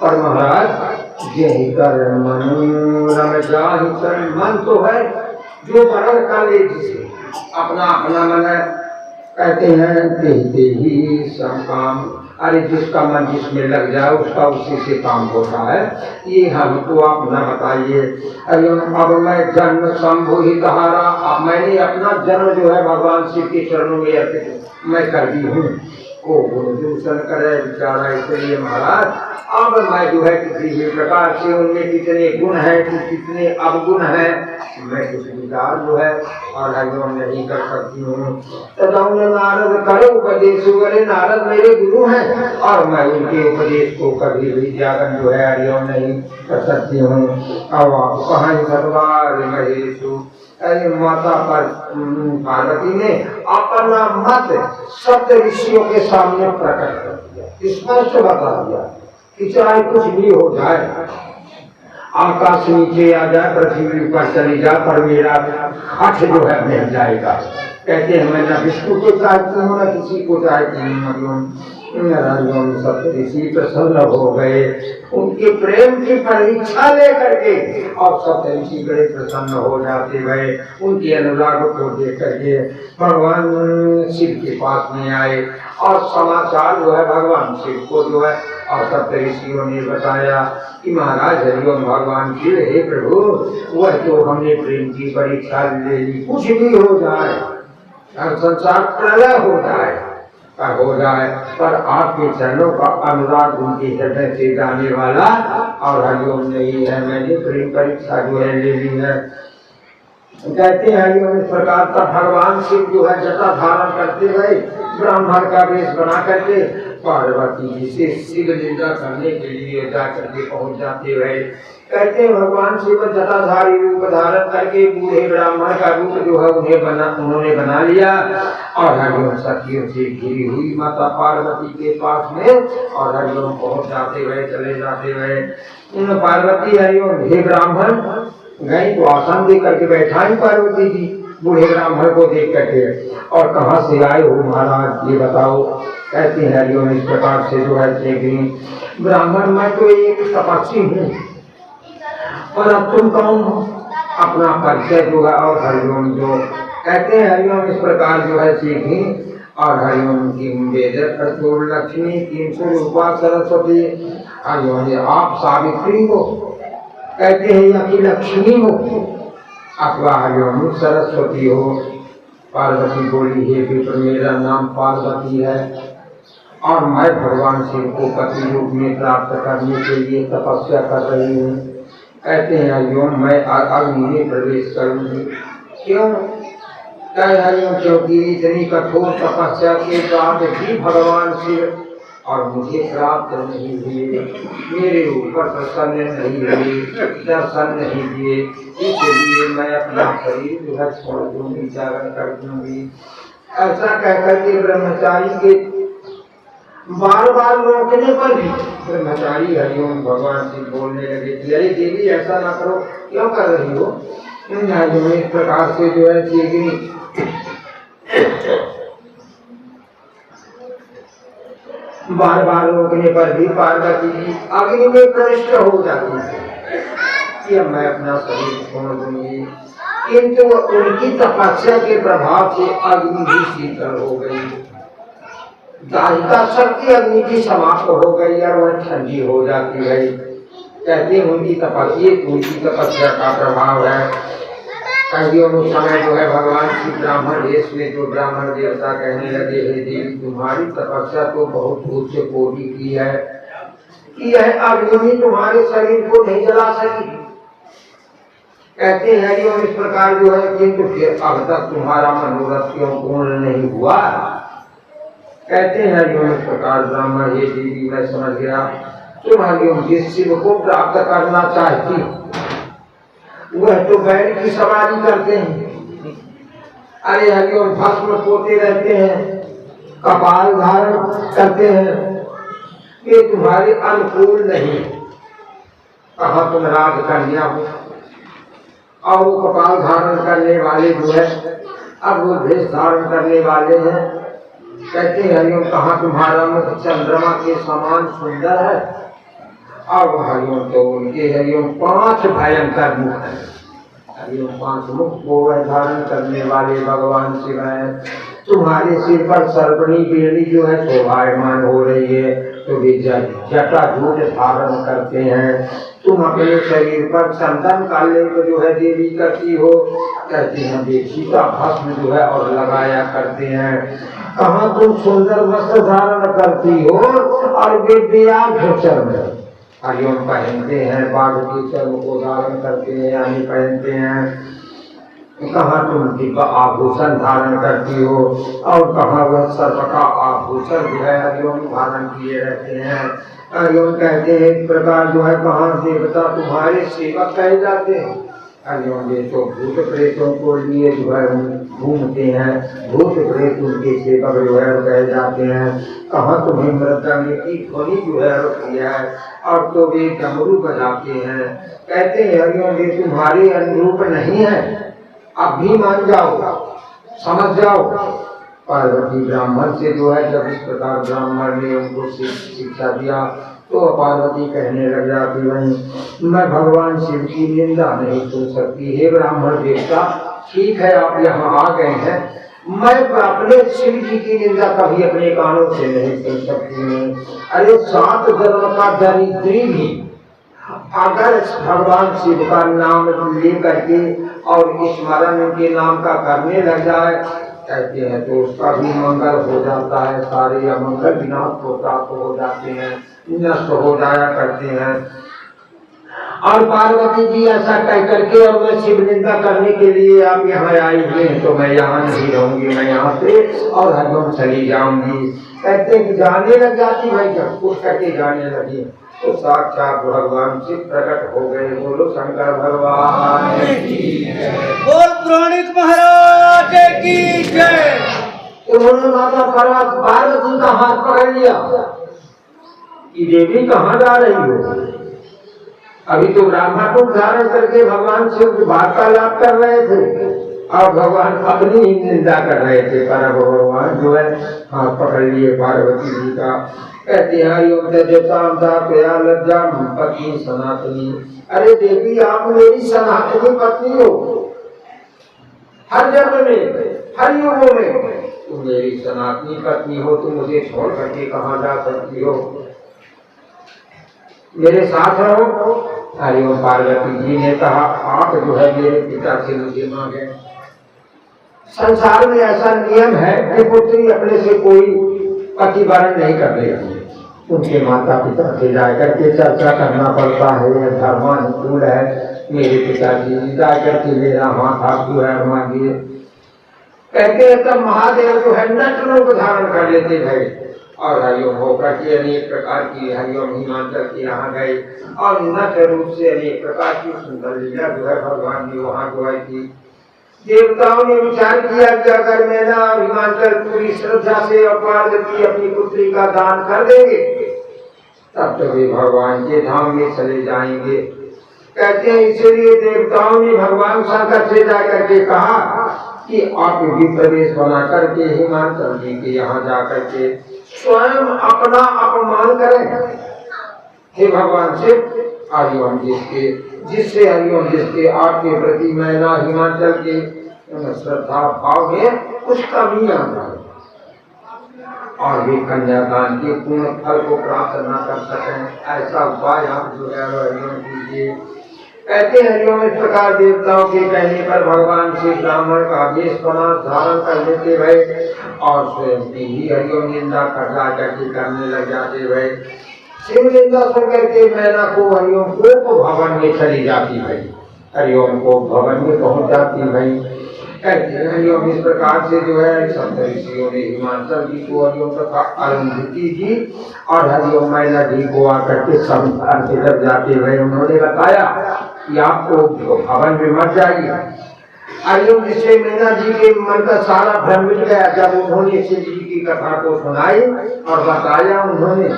पर महाराज यही कर मन जाहि मन तो है जो वर्ण का ले जिसे अपना अपना मन है कहते हैं कहते ही सब काम, अरे जिसका मन जिसमें लग जाए उसका उसी से काम होता है। ये हमको आप न बताइए। अरे अब मैं जन्म शंभु ही तहारा, अब मैंने अपना जन्म जो है भगवान शिव के चरणों में अर्पित मैं कर दी हूँ। को गुण दूषण करे विचारा, इसलिए महाराज अब मैं जो है किसी भी प्रकार से उनमें कितने गुण हैं कितने अवगुण हैं मैं कुछ विचार जो है और हरिओम नहीं कर सकती हूँ। तदौन नारद करे उपदेश, बोले नारद मेरे गुरु हैं और मैं उनके उपदेश को कभी भी त्यागन जो है हरिओम नहीं कर सकती हूँ। अब आप कहाँ भगवान महेशु, अरे माता पर पार्वती ने अपना मत सप्त ऋषियों के सामने प्रकट कर दिया, स्पष्ट बता दिया कि चाहे कुछ भी हो जाए, आकाश नीचे आ जाए, पृथ्वी ऊपर चली जाए, पर मेरा हठ जो है मिल जाएगा। कहते हैं मैं न विष्णु को चाहती हूँ न किसी को चाहती हूँ। सप्त ऋषि प्रसन्न हो गए उनके प्रेम की परीक्षा लेकर के, और सप्त ऋषि बड़े प्रसन्न हो जाते गए उनके अनुराग को देख करके भगवान शिव के पास में आए और समाचार जो है भगवान शिव को जो है और सप्त ऋषियों ने बताया कि महाराज हरिओम भगवान शिव, हे प्रभु वह तो हमने प्रेम की परीक्षा ले ली, कुछ भी हो जाए संसार प्रलय हो जाए पर आपके चरणों का अनुराग उनके हृदय से जाने वाला और हरिओम नहीं है। मैंने प्रेम परीक्षा जो है ले ली है। कहते हैं हरिओम इस प्रकार का भगवान शिव जो है जटा धारण करते गए ब्राह्मण का वेश बना करके पार्वती जी से शिव निंदा करने के लिए जाकर के पहुंच जाते हुए कहते हैं भगवान शिव जटाधारी रूप धारण करके बूढ़े ब्राह्मण का रूप जो है उन्होंने बना लिया और हरिओम सखियों से घिरी हुई माता पार्वती के पास में और हरिओम पहुंच जाते हुए चले जाते हुए पार्वती हरिओम हे ब्राह्मण गई तो आसन दे करके बैठाई पार्वती जी बूढ़े ब्राह्मण को देख करके, और कहाँ से आए हो महाराज ये बताओ। कहते हैं हरिओम इस प्रकार से जो है ब्राह्मण मैं तो एक तपस्वी हूँ और अब तुम कौन हो, अपना परिचय जो है और हरिओम जो कहते हैं हरिओम इस प्रकार जो है सीखी और हरिओम की वेद लक्ष्मी 300 रूपा सरस्वती हरिओम आप सावित्री हो, कहते हैं या कि लक्ष्मी हो अथवा हरिओम सरस्वती हो। पार्वती बोली हे विप्र मेरा नाम पार्वती है और मैं भगवान शिव को पति रूप में प्राप्त करने के लिए तपस्या कर रही हूँ। कहते हैं हरिओम मैं अग्नि में प्रवेश करूंगी। क्यों कह हरिओम क्योंकि इतनी कठोर तपस्या के बाद भी भगवान शिव और मुझे प्राप्त नहीं हुए, मेरे ऊपर प्रसन्न नहीं हुए, दर्शन नहीं दिए, इसलिए मैं अपना शरीर जो है छोड़ दूंगी, जागरण कर दूंगी। ऐसा कहकर के ब्रह्मचारी के बार बार रोकने पर भी ब्रह्मचारी हरिओम भगवान से बोलने लगे कि अरे देवी ऐसा ना करो, क्यों कर रही हो। इस प्रकार से जो है बार बार रोकने पर भी पार्वती जी अग्नि में प्रविष्ट हो जाती है कि अब मैं अपना शरीर छोड़ दूंगी, किंतु उनकी तपस्या के प्रभाव से अग्नि भी शीतल हो गई, दाहिका शक्ति अग्नि की समाप्त हो गई और वह ठंडी हो जाती है। कहते हैं उनकी तपस्या का प्रभाव है। उस समय जो है भगवान श्री ब्राह्मण देश में जो ब्राह्मण देवता कहने लगे हे देवी तुम्हारी तपस्या तो बहुत उच्च कोटि की है कि यह अग्नि तुम्हारे शरीर को नहीं जला सकी। कहते हैं इस प्रकार जो है किंतु फिर अब तक तुम्हारा मनोरथ क्यों पूर्ण नहीं हुआ। कहते हैं इस प्रकार ब्राह्मण हे देवी मैं समझ गया तुम हरिओम जिस शिव को प्राप्त करना चाहती वह तो बैल की सवारी करते हैं, अरे हरिओम भस्म पोते रहते हैं, कपाल धारण करते हैं, ये तुम्हारे अनुकूल नहीं। कहा तुम राज कन्या हो और वो कपाल धारण करने वाले जो है अब वो भेष धारण करने वाले हैं। कहते हैं हरिओम कहा तुम्हारा मुख चंद्रमा के समान सुंदर है। अब हरिओम तो उनके हरिओम 5 भयंकर मुख है। हरिओम 5 मुख को धारण करने वाले भगवान शिव हैं। तुम्हारे सिर पर सर्पणी बेड़ी जो है शोभायमान हो रही है, तो वे जटाजूट धारण करते हैं। तुम अपने शरीर पर चंदन का लेप जो है देवी करती हो, कहते हैं देखी का भस्म जो है और लगाया करते हैं। कहाँ तुम सुंदर वस्त्र धारण करती हो और वे व्याघ्र चर्म हरिओम पहनते हैं, बाघ के चर्म को धारण करते हैं यानी पहनते हैं। कहाँ तुम दिव्य आभूषण धारण करती हो और कहाँ वह सर्प का आभूषण जो है हरिओम धारण किए रहते हैं। हरिओम कहते हैं इस प्रकार जो है कहाँ देवता तुम्हारे सेवक कहे जाते हैं। हरिओम ये तो भूत प्रेतों को लिए जो है घूमते हैं, भूत प्रेत उनके सेवक जो है कहे जाते हैं। कहाँ तुम्हें मृदंग की ध्वनि जो है किया है और तो वे डमरू बजाते हैं। कहते हैं हरिओम ये तुम्हारे अनुरूप नहीं है, अब भी मान जाओ, समझ जाओ। पार्वती ब्राह्मण से जो है जब इस प्रकार ब्राह्मण ने उनको शिक्षा दिया तो पार्वती कहने लग जाती वही मैं भगवान शिव की निंदा नहीं सुन सकती। हे ब्राह्मण देवता, ठीक है आप यहाँ आ गए हैं, मैं अपने शिव जी की निंदा कभी अपने कानों से नहीं सुन सकती हूँ। अरे 7 जन्म का दरिद्री भी अगर भगवान शिव का नाम ले करके और स्मरण के नाम का करने लग जाए, कहते हैं तो उसका भी मंगल हो जाता है, सारे अमंगल विनाश को प्राप्त हो जाते हैं, नष्ट हो जाया करते हैं। और पार्वती जी ऐसा कह करके और मैं शिव निंदा करने के लिए आप यहाँ आई हुए हैं, तो मैं यहाँ नहीं रहूंगी, मैं यहाँ से और हरदम चली जाऊंगी। कहते हैं कि जाने लग जाती भाई, जब कुछ करके जाने लगी तो साक्षात भगवान शिव प्रकट हो गए। बोलो शंकर भगवान की जय, बोल पुराणिक महाराज की जय। उन्होंने माता पार्वती का हाथ पकड़ लिया कि देवी कहाँ जा रही हो। अभी तो ब्राह्मण को धारण करके भगवान शिव की वार्तालाप कर रहे थे और भगवान अपनी ही निंदा कर रहे थे, पर भगवान जो है हाथ पकड़ लिए पार्वती जी का। कहते हैं लज्जा पत्नी सनातनी। अरे देवी आप मेरी सनातनी पत्नी हो, हर जन्म में हर युगों में तुम मेरी सनातनी पत्नी हो, तुम मुझे छोड़ करके कहाँ जा सकती हो, मेरे साथ रहो। हरिओम पार्वती जी ने कहा आप जो है मेरे पिता से मुझे मांगे। संसार में ऐसा नियम है कि पुत्री अपने से कोई पति वरण नहीं कर लेगी, उनके माता पिता से जाकर के चर्चा करना पड़ता है, धर्मानुकूल है। मेरे पिताजी जाकर के मेरा हाथ आप जो है मांगिए। कहते हैं तब महादेव जो है नट रूप धारण कर लेते भाई और हरिओम होकर के अनेक प्रकार की हरिओम हिमाचल के यहाँ गए और नट रूप से अनेक प्रकार की सुंदर लीला जो है भगवान ने वहाँ गवाई थी। देवताओं ने विचार किया कि अगर मैं ना हिमाचल पूरी श्रद्धा से और पार्वती अपनी पुत्री का दान कर देंगे तब तो वे भगवान के धाम में चले जाएंगे। कहते हैं इसलिए देवताओं ने भगवान शंकर से जाकर के कहा कि आप भी प्रवेश बना करके हिमाचल जी के यहाँ जाकर के स्वयं अपना अपमान करें। हे भगवान शिव, हरिओम जिससे हरिओम जिसके आपके प्रति मैं ना हिमाचल के श्रद्धा भाव में कुछ कमी आ जाए और वे कन्यादान के पूर्ण फल को प्राप्त न कर सकें, ऐसा उपाय आप जो है हरिओम कीजिए। कहते हरिओम इस प्रकार देवताओं के कहने पर भगवान श्री ब्राह्मण का वेश बना धारण कर लेते भय और स्वयं की ही हरिओम निंदा करने लग जाते भय। शिव निंदा सुनकर के मैना को हरिओम को भवन में चली जाती भाई, हरिओम को भवन में पहुंच जाती भाई। कहते हैं हरिओम इस प्रकार से जो है सप्त ऋषियों ने हिमाचल जी को हरिओम तथा अरुंधति जी और हरिओम मैना जी को आकर के संसार से जब जाते हुए उन्होंने बताया कि आपको भवन में मर जाएगी। हरिओम जिससे मैना जी के मन का सारा भ्रम मिट गया जब उन्होंने शिव जी की कथा को सुनाई और बताया उन्होंने।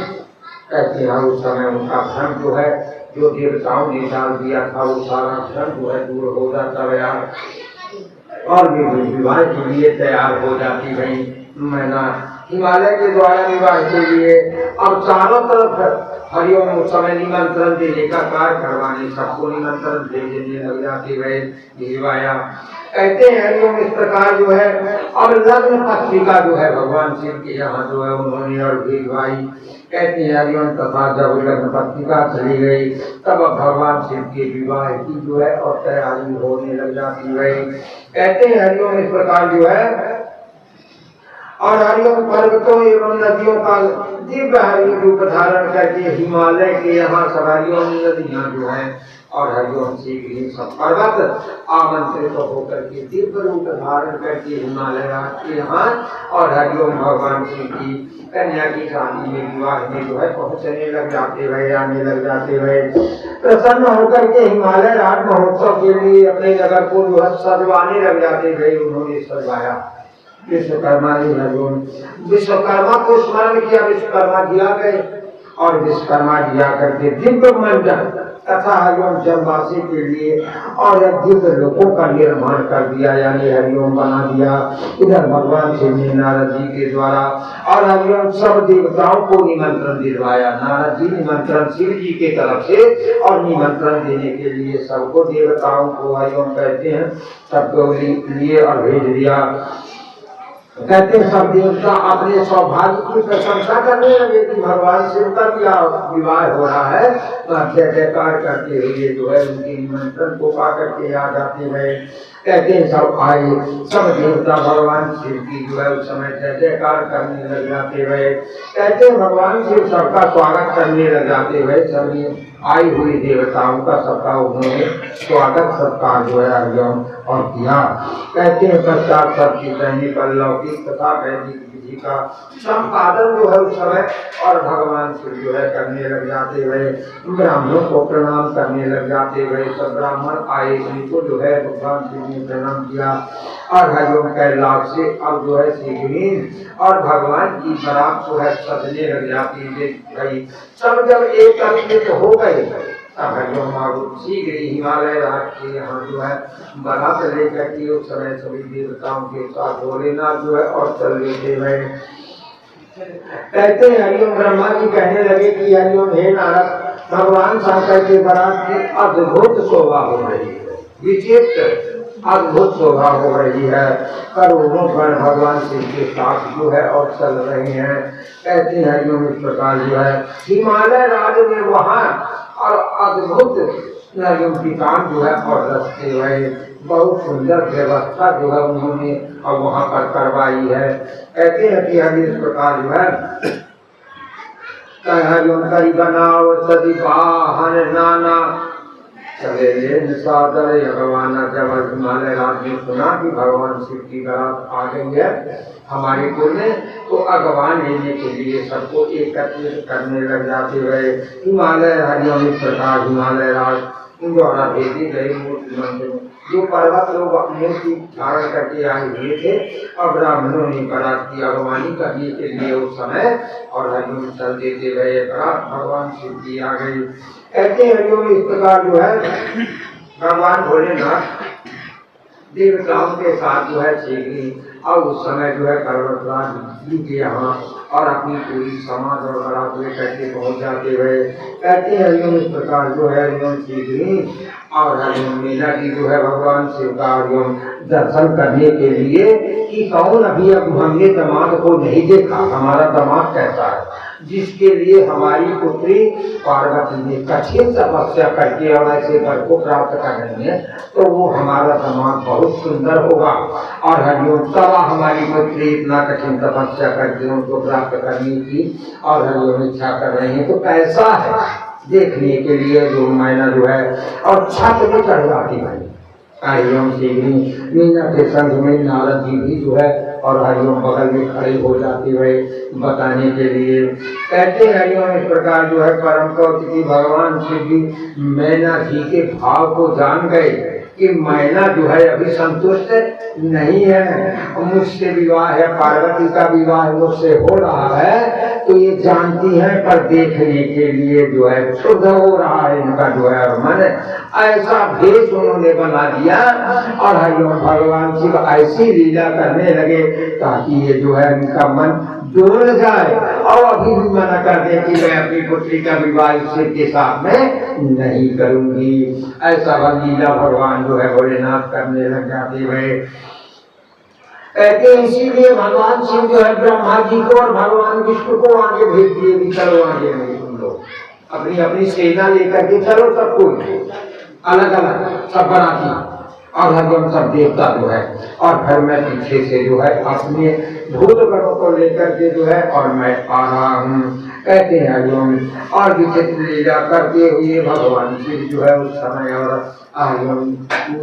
कहते हैं उस समय उनका भ्रम जो है जो देवताओं ने डाल दिया था वो सारा भ्रम जो है दूर हो जाता गया और वे विवाह के लिए तैयार हो जाती गई। मैना हिमालय के द्वारा विवाह के लिए अब चारों तरफ हरिओम उस समय निमंत्रण देने का कार्य करवाने सबको निमंत्रण दे देने लग जाते गए। कहते हैं हरिओम इस प्रकार जो है अब लग्न पत्रिका जो है भगवान शिव के यहाँ जो है उन्होंने और भिजवाई। कहते हैं हरिओम तथा जब लग्न पत्रिका चली गई तब भगवान शिव के विवाह की जो है और तैयारी होने लग जाती है। कहते हैं हरिओम इस प्रकार जो है और हरिओम पर्वतों एवं नदियों का दिव्य हरिओम रूप धारण करके हिमालय के यहाँ सब हरिओम नदियाँ जो है और हरिओम शीघ्र ही सब पर्वत आमंत्रित होकर के दिव्य रूप धारण करके हिमालय के यहाँ और हरिओम भगवान शिव की कन्या की शादी में विवाह में जो है पहुँचने लग जाते हुए आने लग जाते हुए प्रसन्न होकर के हिमालय राज महोत्सव के लिए अपने नगर को जो है सजवाने लग जाते हुए उन्होंने सजवाया। विश्वकर्मा ने हरिओम विश्वकर्मा को स्मरण किया, विश्वकर्मा दिया गए और विश्वकर्मा दिया करके दिव्य मंडल तथा हरिओम जन्मवासी के लिए और दिव्य लोकों का निर्माण कर दिया, यानी हरिओम बना दिया। इधर भगवान शिव ने नारद जी के द्वारा और हरिओम सब देवताओं को निमंत्रण दिलवाया। नारद जी निमंत्रण शिव जी के तरफ से और निमंत्रण देने के लिए सबको देवताओं को हरिओम कहते हैं सबको लिए और भेज दिया। कहते हैं सब देवता अपने सौभाग्य की प्रशंसा करने लगे कि भगवान शिव का विवाह हो रहा है, तो जय जयकार करते हुए जो है उनके निमंत्रण को पा करके आ जाते हैं। कहते हैं सब आए, सब देवता भगवान शिव की जो है उस समय जय जयकार करने लग जाते हैं। कहते हैं भगवान शिव सबका स्वागत करने लग जाते हैं। सभी आई हुई देवताओं का सबका उन्होंने स्वागत सत्कार जो है हरिओम और किया। कहते हैं पश्चात सबकी दैनिक अलौकिक तथा वैदिक विधि का संपादन जो है उस समय और भगवान शिव जो है करने लग जाते हुए ब्राह्मणों को प्रणाम करने लग जाते हुए सब ब्राह्मण आए, उनको जो है भगवान शिव ने प्रणाम किया और हरिओम कैलाश से अब जो है शीघ्र और भगवान की बारात जो है सजने लग जाती है। सब जब एकत्रित हो गए तब हरिओम शीघ्र हिमालय राज के यहाँ जो है बारात लेकर के उस समय सभी देवताओं के साथ भोलेनाथ जो है और चल लेते हुए। कहते हैं हरिओम ब्रह्मा जी कहने लगे कि हरिओम हे नारद, भगवान शंकर के बारात की अद्भुत शोभा हो रही है, विचित्र अद्भुत शोभा हो रही है। करोड़ों गण भगवान शिव के साथ जो है और चल रहे हैं। कहते हैं हरिओम इस प्रकार जो है हिमालय राज्य में वहाँ और अद्भुत हरिओम की काम जो है और रचते हुए बहुत सुंदर व्यवस्था जो है उन्होंने और वहाँ पर करवाई है। कहते हैं कि हरि इस प्रकार जो है हरिओम करी बनाओ सदी वाहन नाना भगवान जब हिमालय राज ने सुना कि भगवान शिव की बारात आ गई है हमारे कुल में, तो अगवान लेने के लिए सबको एकत्रित करने लग जाते हुए हिमालय हरिओम इस प्रकार हिमालय राज द्वारा भेजे गए मूर्ति मंदिर जो पर्वत लोग अपने की धारण करके आए हुए थे और ब्राह्मणों ने बारात की अगवानी करने के लिए उस समय और हरिओम चल देते गए। बारात भगवान शिव की आ गई। कहते हरिओम इस प्रकार जो है भगवान भोलेनाथ देवताओं के साथ जो है शीघ्र और उस समय जो है पर्वतराज जी के यहाँ और अपनी पूरी समाज और बारात लेकर के पहुँच जाते हुए। कहते हैं हरिओम इस प्रकार जो है हरिओम शीघ्र और हरिओम मीना जी जो है भगवान शिव का हरिओम दर्शन करने के लिए कि कौन अभी अब हमने दामाद को नहीं देखा, हमारा दामाद कैसा है, जिसके लिए हमारी पुत्री पार्वती ने कठिन तपस्या करके और ऐसे वर को प्राप्त कर रही है, तो वो हमारा दामाद बहुत सुंदर होगा। और हरिओम तब हमारी पुत्री इतना कठिन तपस्या करके उनको प्राप्त करने की और हरिओम इच्छा कर रही है, तो कैसा है देखने के लिए जो मैना जो है और छत में चढ़ जाती है। हरिओम शीघ्र मीना के संग में नारद जी भी जो है और हरिओम बगल में खड़े हो जाते हुए बताने के लिए। कहते हरिओम इस प्रकार जो है परम कौतिकी भगवान शिव जी मैना जी के भाव को जान गए कि मैना जो है अभी संतुष्ट नहीं है, मुझसे विवाह है, पार्वती का विवाह मुझसे हो रहा है, तो ये जानती है पर देखने के लिए जो है शुद्ध हो रहा है इनका जो है मन, ऐसा भेष उन्होंने बना दिया। और हरिओम भगवान शिव ऐसी लीला करने लगे ताकि ये जो है इनका मन डोल जाए और अभी भी मना कर दे कि मैं अपनी पुत्री का विवाह शिव के साथ में नहीं करूंगी। ऐसा लीला भगवान जो है भोलेनाथ करने लग जाते हैं। कहते हैं इसीलिए भगवान शिव जो है ब्रह्मा जी को और भगवान विष्णु को आगे भेज दिए कि चलो आगे नहीं, तुम लोग अपनी अपनी सेना लेकर के चलो, सब कोई अलग अलग सब बनाती और हरिओम सब देवता जो है, और फिर मैं पीछे से जो है अपने भूत गणों को लेकर के जो है और मैं आ रहा हूँ। कहते हैं हरिओम और विचित्र लीला करते हुए भगवान शिव जो है उस समय और हरिओम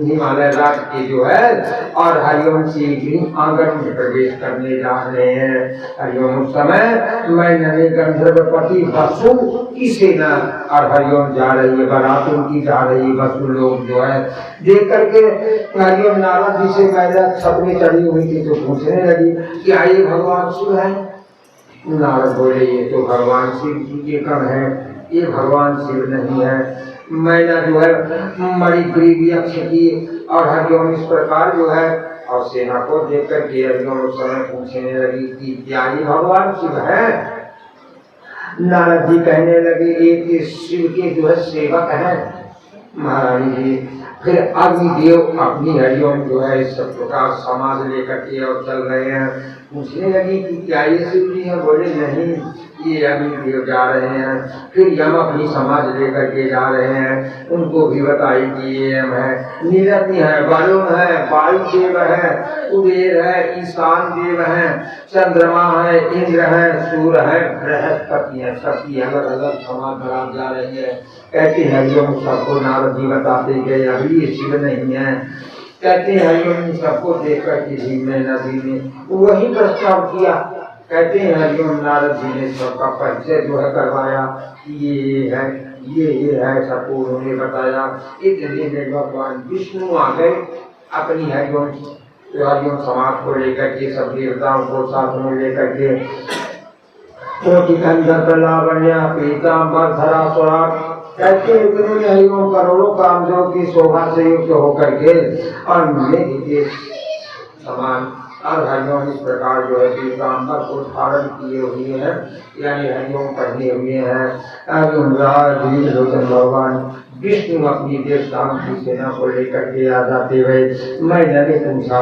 हिमालय राज के जो है और हरिओम शिव की आंगन में प्रवेश करने जा रहे हैं। हरिओम उस समय मैंने गंधर्वपति वसु की सेना और हरिओम जा रही है, बारात उनकी जा रही है। वसु लोग जो है देख करके हरिओम नारद जी से मैंने छत में चढ़ी हुई थी तो पूछने लगी कि आइए भगवान शिव है। नारद बोले ये तो भगवान शिव जी के कण है, ये भगवान शिव नहीं है। मैंने जो है मणिग्रीव यक्ष की और हरिओम इस प्रकार जो है और सेना को देख कर के हरिओम उस समय पूछने लगी कि क्या ये भगवान शिव है। नारद जी कहने लगे एक शिव के जो है सेवक है महारानी जी। फिर अग्निदेव अपनी हरिओम जो है इस प्रकार समाज लेकर के और चल रहे हैं। पूछने लगी कि क्या ये शिव जी है। बोले नहीं, ये अग्निदेव जा रहे हैं। फिर यम अपनी समाज लेकर के जा रहे हैं। उनको भी बताई कि ये यम है, नीरति है, वरुण है, वायुदेव है, कुबेर है, ईशान देव है, चंद्रमा है, इंद्र है, सूर्य है, बृहस्पति है। सबकी अलग अलग समाज बराबर जा रही है। कहते हैं हरिओम सबको नारद जी बताते गए अभी ये शिव नहीं है। कहते हैं हरिओम सबको देख कर के जी में नदी में वही प्रस्ताव किया। कहते हैं हरिओम नारद जी ने सबका परिचय जो है करवाया कि ये है, ये है, सबको उन्होंने बताया। इतने में भगवान विष्णु आ गए अपनी हरिओम समाज को लेकर के, सब देवताओं को साथ में लेकर के। कोटि कंधर लावण्य पीतांबर धरा स्वराट। कहते हैं इतने हरिओम करोड़ों कामदेव की शोभा से युक्त होकर के और मेघ के समान और हरिओम इस प्रकार जो है पीतांबर को धारण किए हुए हैं, यानी हरिओम पहने हुए हैं। अर्जुन राज लोचन भगवान विष्णु अपनी देवताओं की सेना को लेकर के आ जाते हुए मैंने पूछा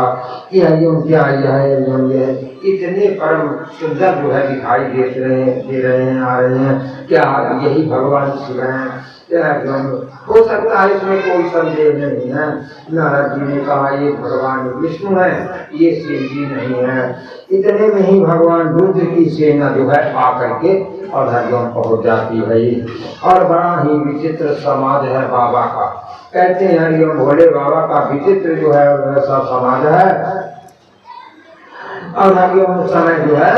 कि हरिओम क्या यह है, हरिओम यह है। इतने परम सुंदर जो है दिखाई दे रहे हैं, आ रहे हैं। क्या यही भगवान शिव हैं? हो सकता है इसमें कोई संदेह नहीं है। नारद जी ने कहा ये भगवान विष्णु है, ये शिव जी नहीं है। इतने में ही भगवान रुद्र की सेना जो है आकर के और हरिओम पहुंच जाती है। और बड़ा ही विचित्र समाज है बाबा का। कहते हैं हरिओम भोले बाबा का विचित्र जो है वैसा समाज है। और हरिओम उस समय जो है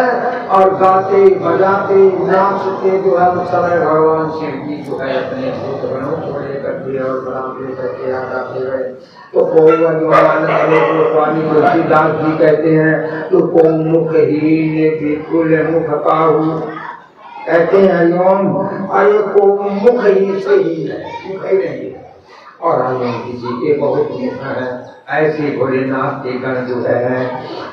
और गाते बजाते नाचते जो है उस समय भगवान शिव जी जो है अपने भूत गणों को लेकर के और बराम लेकर के आ जाते हैं। तो स्वामी तुलसीदास जी कहते हैं तो को मुख हीन बिल्कुल मुख काहू। कहते हैं हरिओम अरे को मुख ही से ही है, मुख ही नहीं है। और हरिओम किसी के बहुत मुख है, ऐसे भोलेनाथ के गण जो है।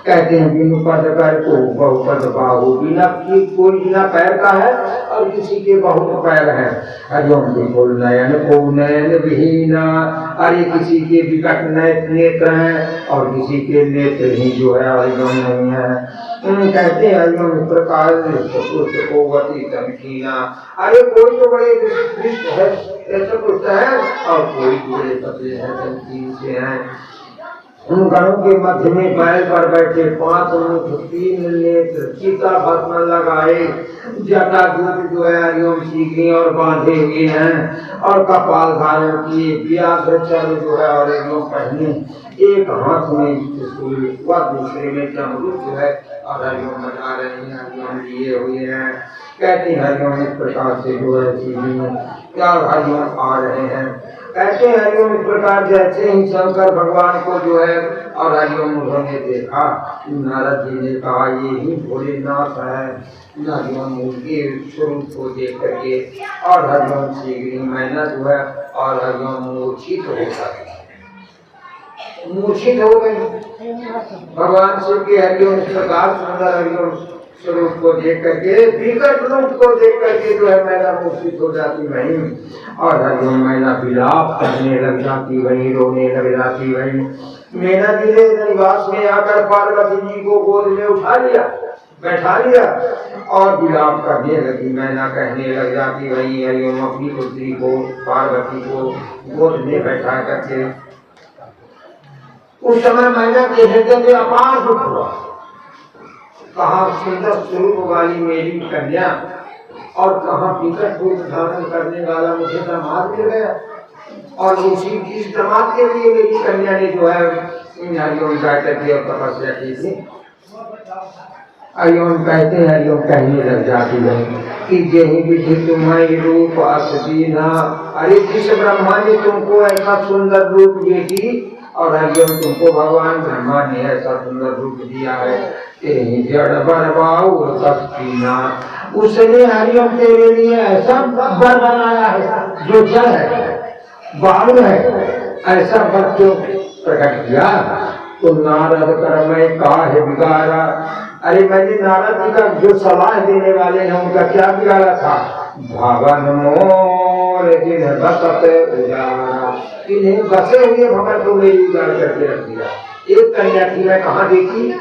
कहते हैं बिनु पद पैर को बहुपद बाहु, बिना की कोई बिना पैर का है और किसी के बहुत पैर है। हरिओम बिल्कुल नयन को नयन विहीना, अरे किसी के विकट नेत्र हैं और किसी के नेत्र ही जो है हरिओम नहीं है। कहते हैं हरिओम इस प्रकार को वती तमकीना, अरे कोई तो बड़े विशिष्ट है चतुर्थ है और कोई बड़े पतले हैं तमकीन से हैं। उन गणों के मध्य में बैल पर बैठे 5 मुख 3 नेत्र चिता भस्म लगाए जटा दूध जो है हरिओम सीखी और बांधे हुए हैं और कपाल धारण किए व्याघ्र चर्म जो है और हरिओम पहने, एक हाथ में त्रिशूल व दूसरे में डमरू जो है और हरिओम बजा रहे हैं, हरिओम लिए हुए हैं। कहते हैं हरिओम इस प्रकार से जो है क्या हरिओम आ रहे हैं। कहते हैं हरिओम इस प्रकार जैसे ही शंकर भगवान को जो है और हरिओम उन्होंने देखा, नारद जी ने कहा ये ही भोलेनाथ है। हरिओम उनके स्वरूप को देख करके और हरिओम शीघ्र मैना जो है और हरिओम मूर्छित हो गए। भगवान शिव के हरिओम इस प्रकार सुंदर हरिओम स्वरूप को देख करके, विकट रूप को देख करके जो है मैना मूर्छित हो जाती वहीं, और हरिओम मैना विलाप करने लग जाती वहीं, रोने लग जाती वहीं। मैना जी ने निवास में आकर पार्वती जी को गोद में उठा लिया, बैठा लिया और विलाप करने लगी। मैना कहने लग जाती वहीं, हरिओम अपनी पुत्री को पार्वती को गोद में बैठा करके। उस समय मैना के हृदय में अपार दुख हुआ, कहाँ सुंदर स्वरूप वाली मेरी कन्या और कहाँ विकट रूप धारण करने वाला मुझे दामाद मिल गया, और उसी इस दामाद के लिए मेरी कन्या ने जो है हरिओम जाकर के और तपस्या की थी। हरिओम कहते हैं, हरिओम कहने लग जाती है कि यही विधि तुम्हारी रूप असदीना। अरे जिस ब्रह्मा ने तुमको ऐसा सुंदर रूप दी, और हरिओम तुमको भगवान ब्रह्मा ने ऐसा सुंदर रूप दिया है, जड़ बरबाऊ तस्कीना, उसने हरिओम तेरे लिए ऐसा बर बनाया है जो जड़ है, बालू है, ऐसा बर क्यों प्रकट किया। तो नारद कर मैं काहे बिगाड़ा। अरे मैंने नारद जी का जो सलाह देने वाले हैं उनका क्या बिगाड़ा था। भवन मोर जिन बसत उजाड़ा, इन्हें बसे हुए भवन को मेरी उजाड़ करके रख दिया। एक कन्या थी, मैं कहाँ देखी,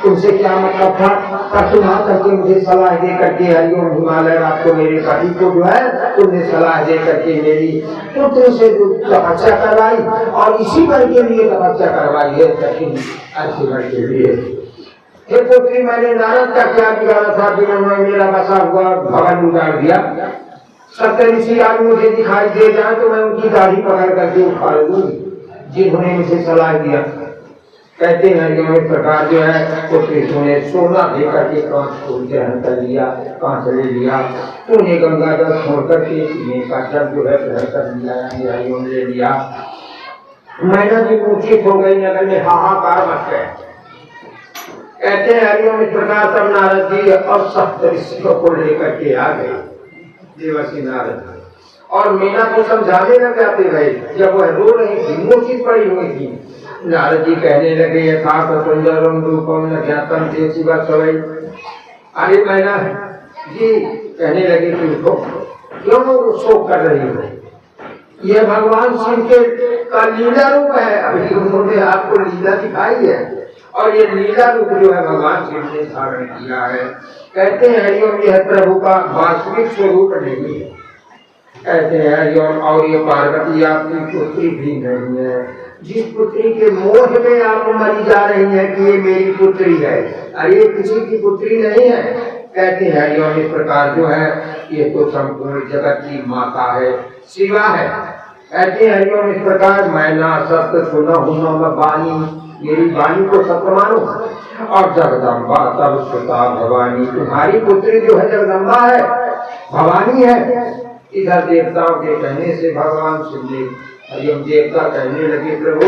तुमसे क्या मतलब था। पर तुम आ करके मुझे सलाह दे करके हरिओम हिमालय आपको मेरे पति को जो है तुमने सलाह दे करके मेरी पुत्र से तपस्या करवाई, और इसी वर के लिए तपस्या करवाई है, कठिन अच्छे वर के लिए। हे पुत्री, मैंने नारद का क्या बिगाड़ा था, जिन्होंने मेरा बसा हुआ भवन उजाड़ दिया। 70 ऋषि आज मुझे दिखाई दे जाए तो मैं उनकी दाढ़ी पकड़ करके उखाड़ दूंगी, जिन्होंने मुझे सलाह दिया। कहते हैं इस प्रकार जो है पुत्री ने सोना दे करके कांच को ग्रहण कर लिया, कांच ले लिया। उन्हें गंगा जल छोड़ करके पीने का जल जो है ग्रहण कर लिया, हरिओम ले लिया। मैना जी मूर्छित हो गई, नगर में हाहाकार मच गए। कहते हैं हरिओम इस प्रकार तब नारद जी और 70 ऋषियों को लेकर के आ गए, देवर्षि नारद, और मीना को समझाने लग जाते रहे। जब वह रो रही थी, मूर्छित पड़ी हुई थी, नारद जी कहने लगे यथार्थ सुंदरम रूपम न ज्ञातम देसी वै। अरे मैना जी कहने लगे तुमको क्यों शोक कर रही हो, यह भगवान शिव के का लीला रूप है। अभी उन्होंने आपको लीला दिखाई है, और ये लीला रूप जो है भगवान शिव ने धारण किया है। कहते हैं हरिओम यह प्रभु का वास्तविक स्वरूप नहीं है। कहते हैं हरिओम और ये पार्वती आपकी पुत्री भी नहीं है, जिस पुत्री के मोह में आप मरी जा रही हैं कि ये मेरी पुत्री है, अरे ये किसी की पुत्री नहीं है। कहते हैं हरिओम इस प्रकार जो है ये तो संपूर्ण जगत की माता है, शिवा है। कहते हैं हरिओम इस प्रकार मैना सत्य सुना हूँ मैं वाणी, मेरी वाणी को सत्य मानो, और जगदम्बा तब सुता भवानी, तुम्हारी पुत्री जो है जगदम्बा है, भवानी है। इधर देवताओं के कहने से भगवान शिव ने हरिओम देवता कहने लगे प्रभु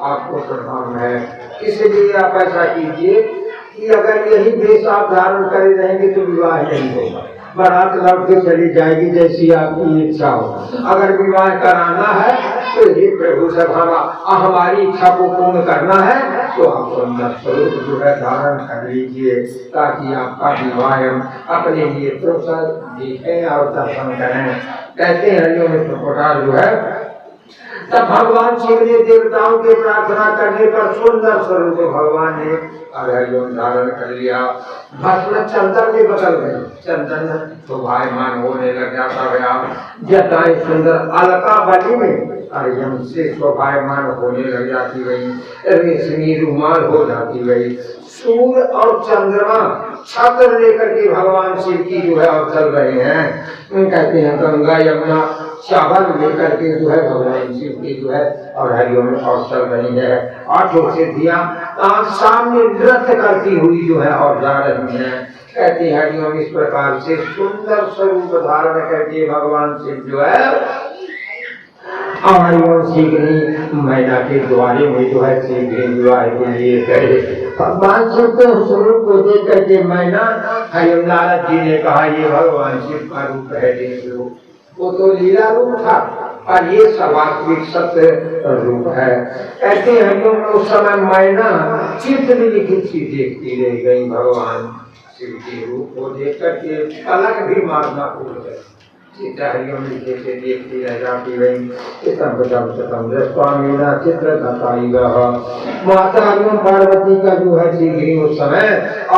आपको प्रणाम है, इसलिए आप ऐसा कीजिए कि अगर यही वेश आप धारण करे रहेंगे तो विवाह नहीं होगा, बारात लौट के चली जाएगी जैसी आपकी इच्छा हो। अगर विवाह कराना है तो ये प्रभु सब हमारी इच्छा को पूर्ण करना है तो आप सुंदर स्वरूप जो है धारण कर लीजिए, ताकि आपका विवाह हम अपने लिए प्रोत्साह देखें और दर्शन करें। कहते हैं हरिओम इस प्रकार जो है तब भगवान शिव ने देवताओं के प्रार्थना करने पर सुंदर स्वरूप भगवान ने हरिओम धारण कर लिया। भस्म चंदन में बदल गई, चंदन शोभायमान होने लग जाता गया। जटाएं सुंदर अलका बलि में हरिओम से शोभायमान होने लग जाती गई, रेशमी रुमाल हो जाती गई। सूर्य और चंद्रमा छत्र लेकर के भगवान शिव की जो है और चल रहे हैं। कहते हैं गंगा यमुना चावल लेकर के जो है भगवान शिव की जो है और हरिओम और चल रही है। आठों सिद्धियां सामने नृत्य करती हुई जो है और जा रही हैं। कहते हैं हरिओम इस प्रकार से सुंदर स्वरूप धारण करके भगवान शिव जो है और हरिओम शीघ्र मैना के द्वारे में जो है शीघ्र विवाह के लिए गए। भगवान शिव के स्वरूप को देख करके मैना हरिओम नारद जी ने कहा ये भगवान शिव का रूप है, देख लो। वो तो लीला रूप था और ये वास्तविक सत्य रूप है। ऐसे हरिओम उस समय मैना चित्र लिखित सी देखती रह गई भगवान शिव के रूप को देख करके पलक भी मारना भूल गए। हरिओम जैसे देखती रह जाती रही। स्वामी ना चित्र माता हरिओम पार्वती का जो है शीघ्र ही उस समय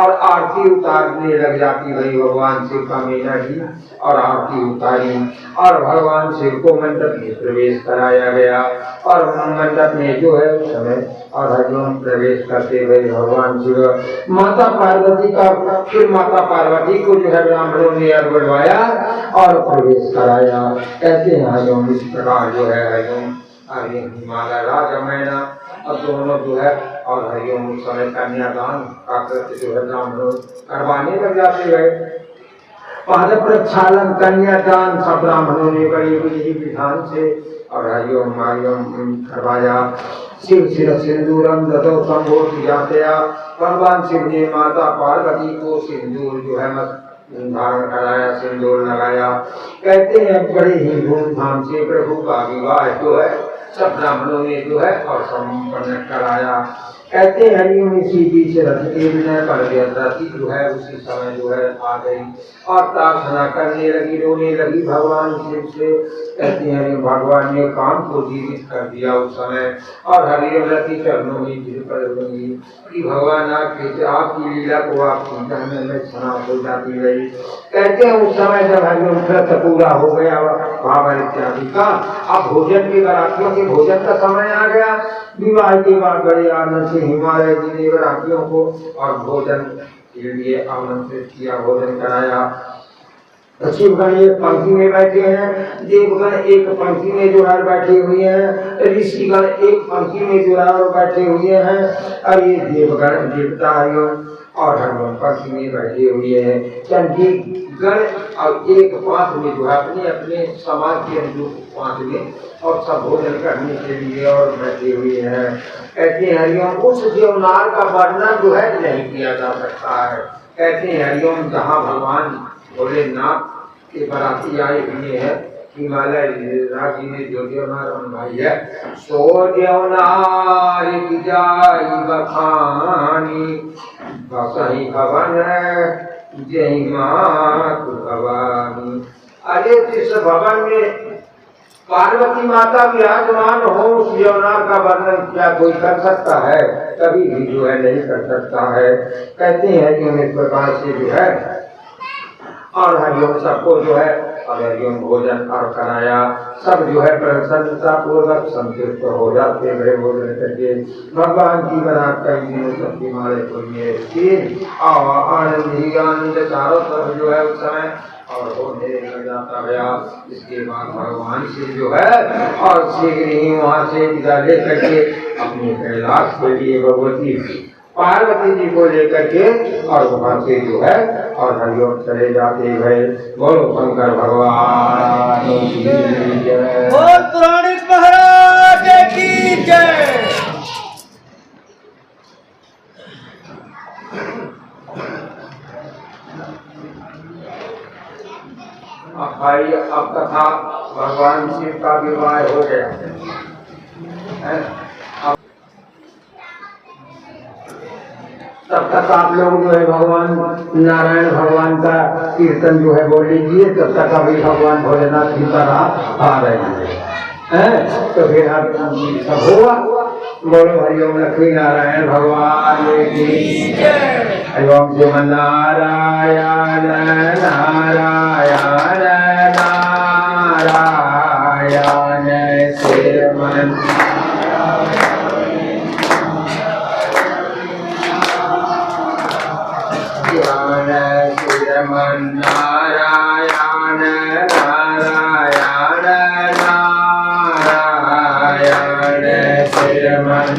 और आरती उतारने लग जाती रही भगवान शिव का मीना जी, और आरती उतारी और भगवान शिव को मंडप में प्रवेश कराया गया। और मंडप में जो है उस समय और हरिओम प्रवेश करते हुए भगवान शिव माता पार्वती का, फिर माता पार्वती को जो है ब्राह्मणों ने अरबड़वाया और प्रवेश कराया। कहते हैं हरिओम इस प्रकार जो है हरिओम आर्य हिमालय राजा मैना अब दोनों जो है और हरिओम उस समय कन्यादान का कृत्य जो है ब्राह्मणों करवाने लग जाते गए। पाद प्रक्षालन कन्यादान सब ब्राह्मणों ने बड़ी विधि विधान से और हरिओम करवाया। शिव शिर सिंदूरम ददो संभोग जातया, भगवान शिव ने माता पार्वती को सिंदूर जो है धारण कराया, सिंदूर लगाया। कहते हैं बड़े ही धूमधाम से प्रभु का विवाह जो है सब ब्राह्मणों ने जो है और संपन्न कराया। कहते हैं हरिओम इसी बीच रथ के विनय कर रथी जो है उसी समय जो है आ गई और प्रार्थना करने लगी, रोने लगी भगवान शिव से। कहते हैं भगवान ने काम को जीवित कर दिया उस समय और हरिओम रथी चरणों में गिर पड़ गई कि भगवान आपकी लीला को आपकी कहने में समाप्त हो जाती रही। कहते हैं उस समय जब हरिओम व्रत पूरा हो गया भावर इत्यादि का, अब भोजन के बरातियों के भोजन का समय आ गया। विवाह के बाद बड़े आनंद से हिमालय जी ने बरातियों को और भोजन के लिए आमंत्रित किया, भोजन कराया। शिवगण एक पंक्ति में बैठे हैं, देवगण एक पंक्ति में जो है बैठे हुए हैं, ऋषिगण एक पंक्ति में जो है बैठे हुए हैं और ये देवगण देवता हरिओम और हरिओम पंक्ति में बैठे हुए हैं। चंडी गण और एक पांच में जो है अपने अपने समाज के अनुरूप पांच में और सब भोजन करने के लिए और बैठे हुए हैं। कहते हैं हरिओम उस देवनार का वर्णन जो है नहीं किया जा सकता है। कहते हैं हरिओम जहाँ भगवान भोलेनाथ के बराती आए हुए हैं हिमालय राजी ने जो देवनार बनवाई है, सो देवनार की जाई बखानी बसही भवन जय मातु भवानी। अरे जिस भवन में पार्वती माता विराजमान हो उस देवनार का वर्णन क्या कोई कर सकता है? कभी भी जो है नहीं कर सकता है। कहते हैं कि इस प्रकार से जो है और हरिओम सबको जो है और हरिओम भोजन और कराया। सब जो है प्रसन्नता पूर्वक संतुष्ट हो जाते गए भोजन करके। भगवान की बरात कई दिनों तक हिमालय को ये आनंद ही आनंद चारों तरफ जो है उस समय और होने लग जाता गया। इसके बाद भगवान शिव जो है और शीघ्र ही वहाँ से विदा लेकर के अपने कैलाश के लिए भगवती पार्वती जी को लेकर के और वहाँ से जो है और हरिओम चले जाते गए। बोलो शंकर भगवान की जय। बोल पुराणिक महाराज की जय। अब भाई अब कथा भगवान शिव का विवाह हो गया है। तब तक आप लोग जो है भगवान नारायण भगवान का कीर्तन जो है बोल लीजिए। तब तक अभी भगवान भोलेनाथ की तरह आ रहे हैं तो फिर आप सब होगा। बोलो हरिओम लक्ष्मी नारायण भगवान की जय। हरिओम शिव नारायण नारायण नारायण श्रीमन श्रीमन नारायण नारायण नारायण श्रीमन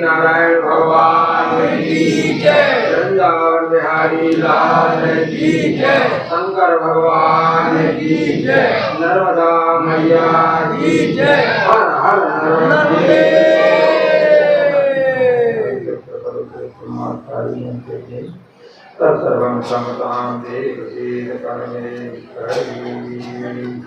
नारायण भगवान की जय। वृंदावन बिहारी लाल की जय। शंकर भगवान की जय। नर्मदा मैया की जय। हर हर नर्मदे। तत्सर्वं समतां देवते कर्मे करी।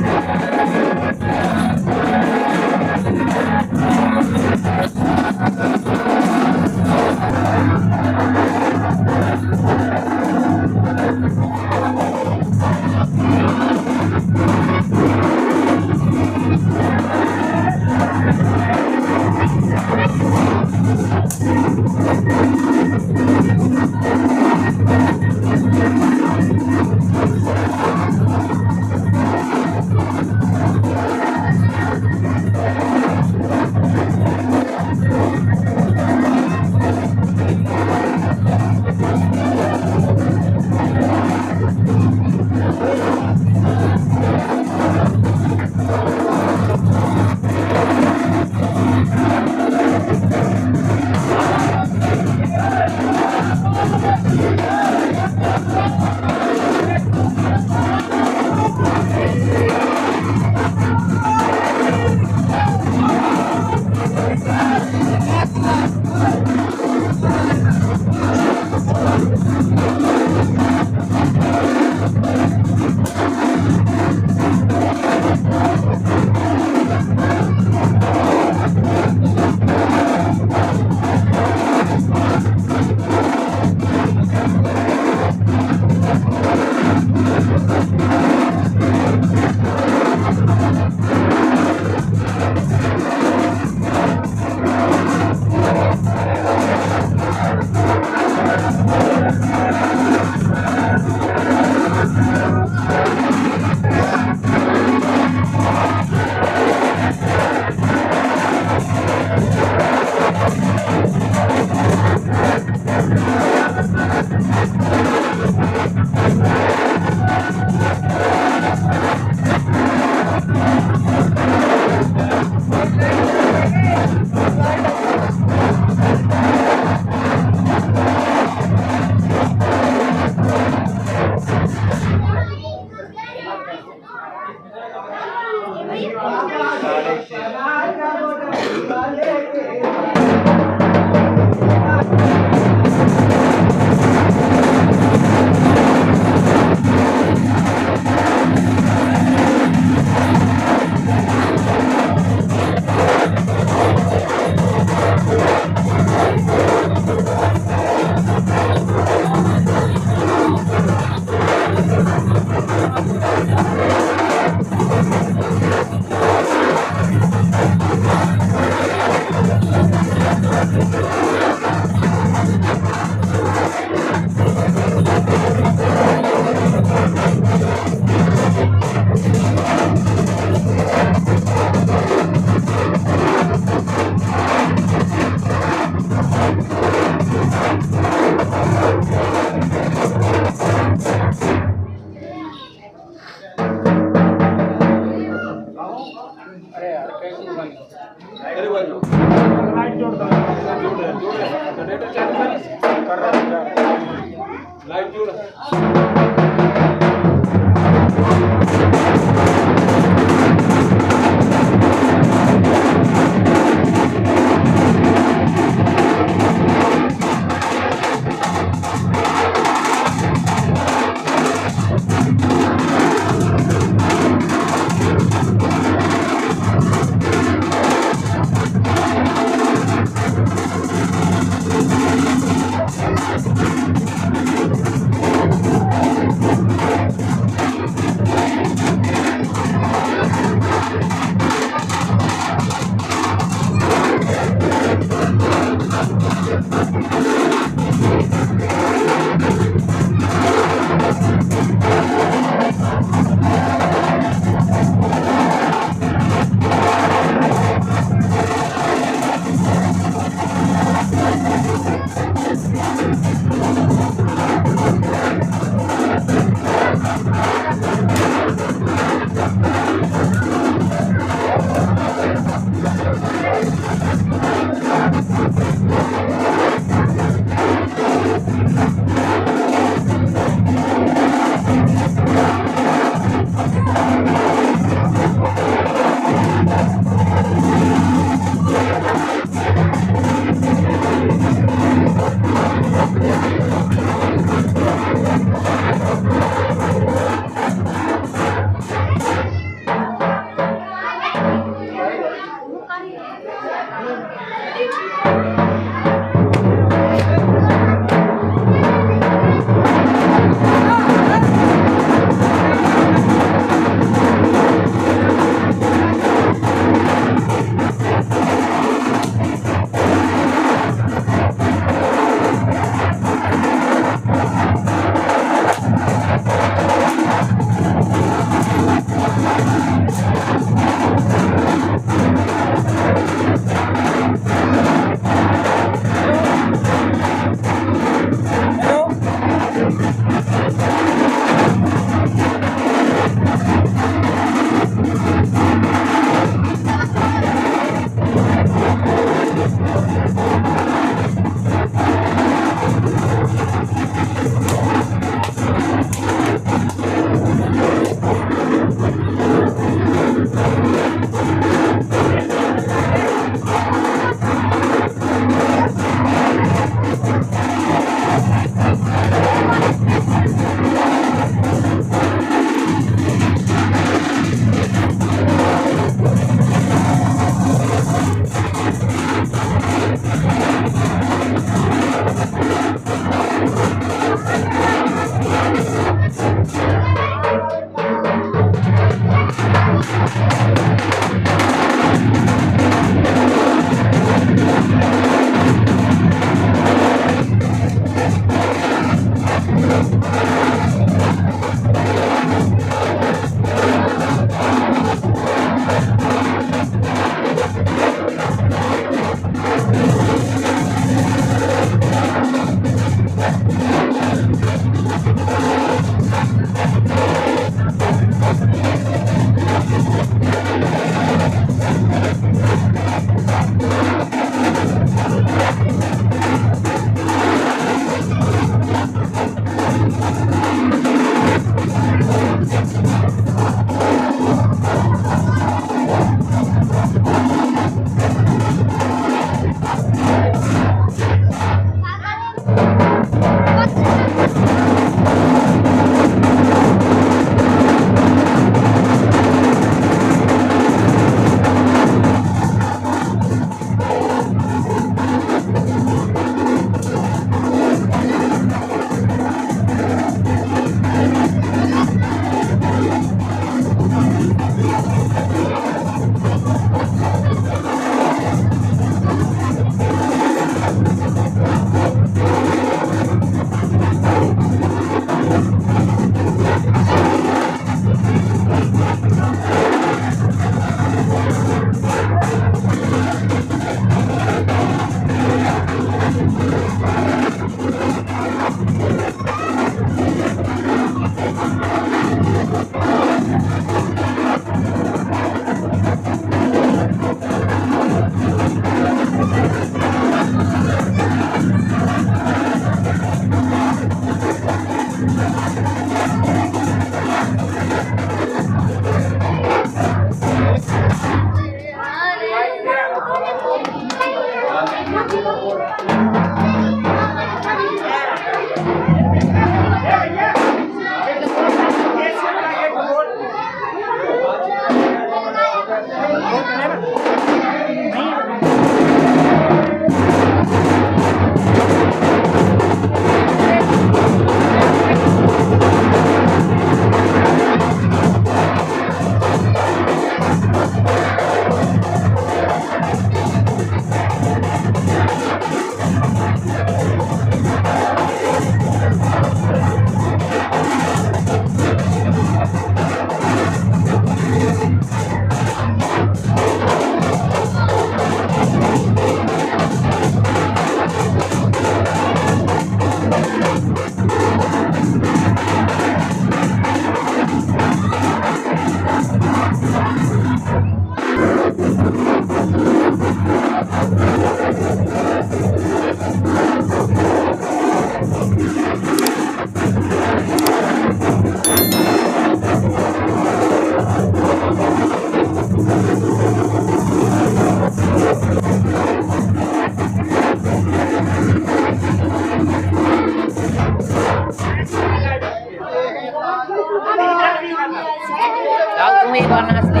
करना असली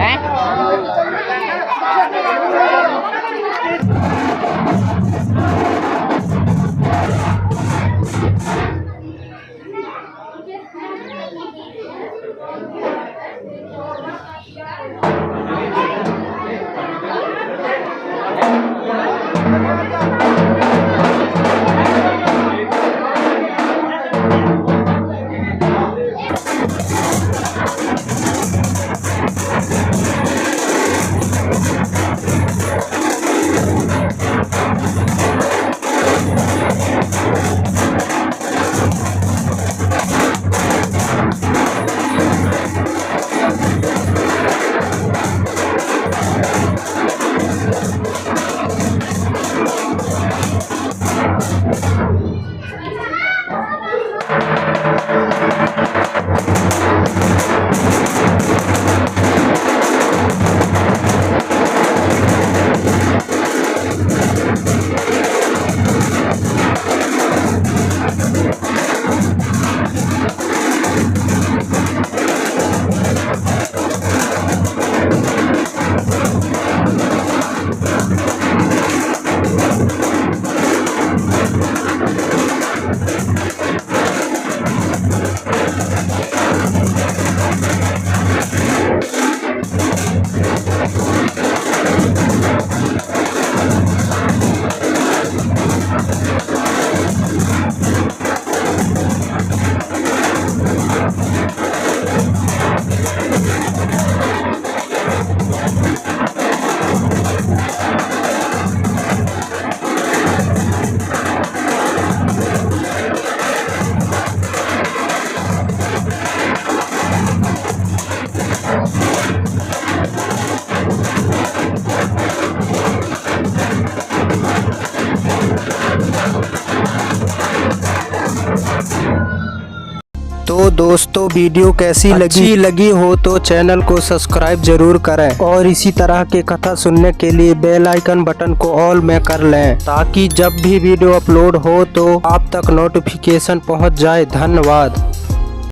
हैं? तो दोस्तों वीडियो कैसी लगी हो तो चैनल को सब्सक्राइब जरूर करें और इसी तरह के कथा सुनने के लिए बेल आइकन बटन को ऑल में कर लें ताकि जब भी वीडियो अपलोड हो तो आप तक नोटिफिकेशन पहुंच जाए। धन्यवाद।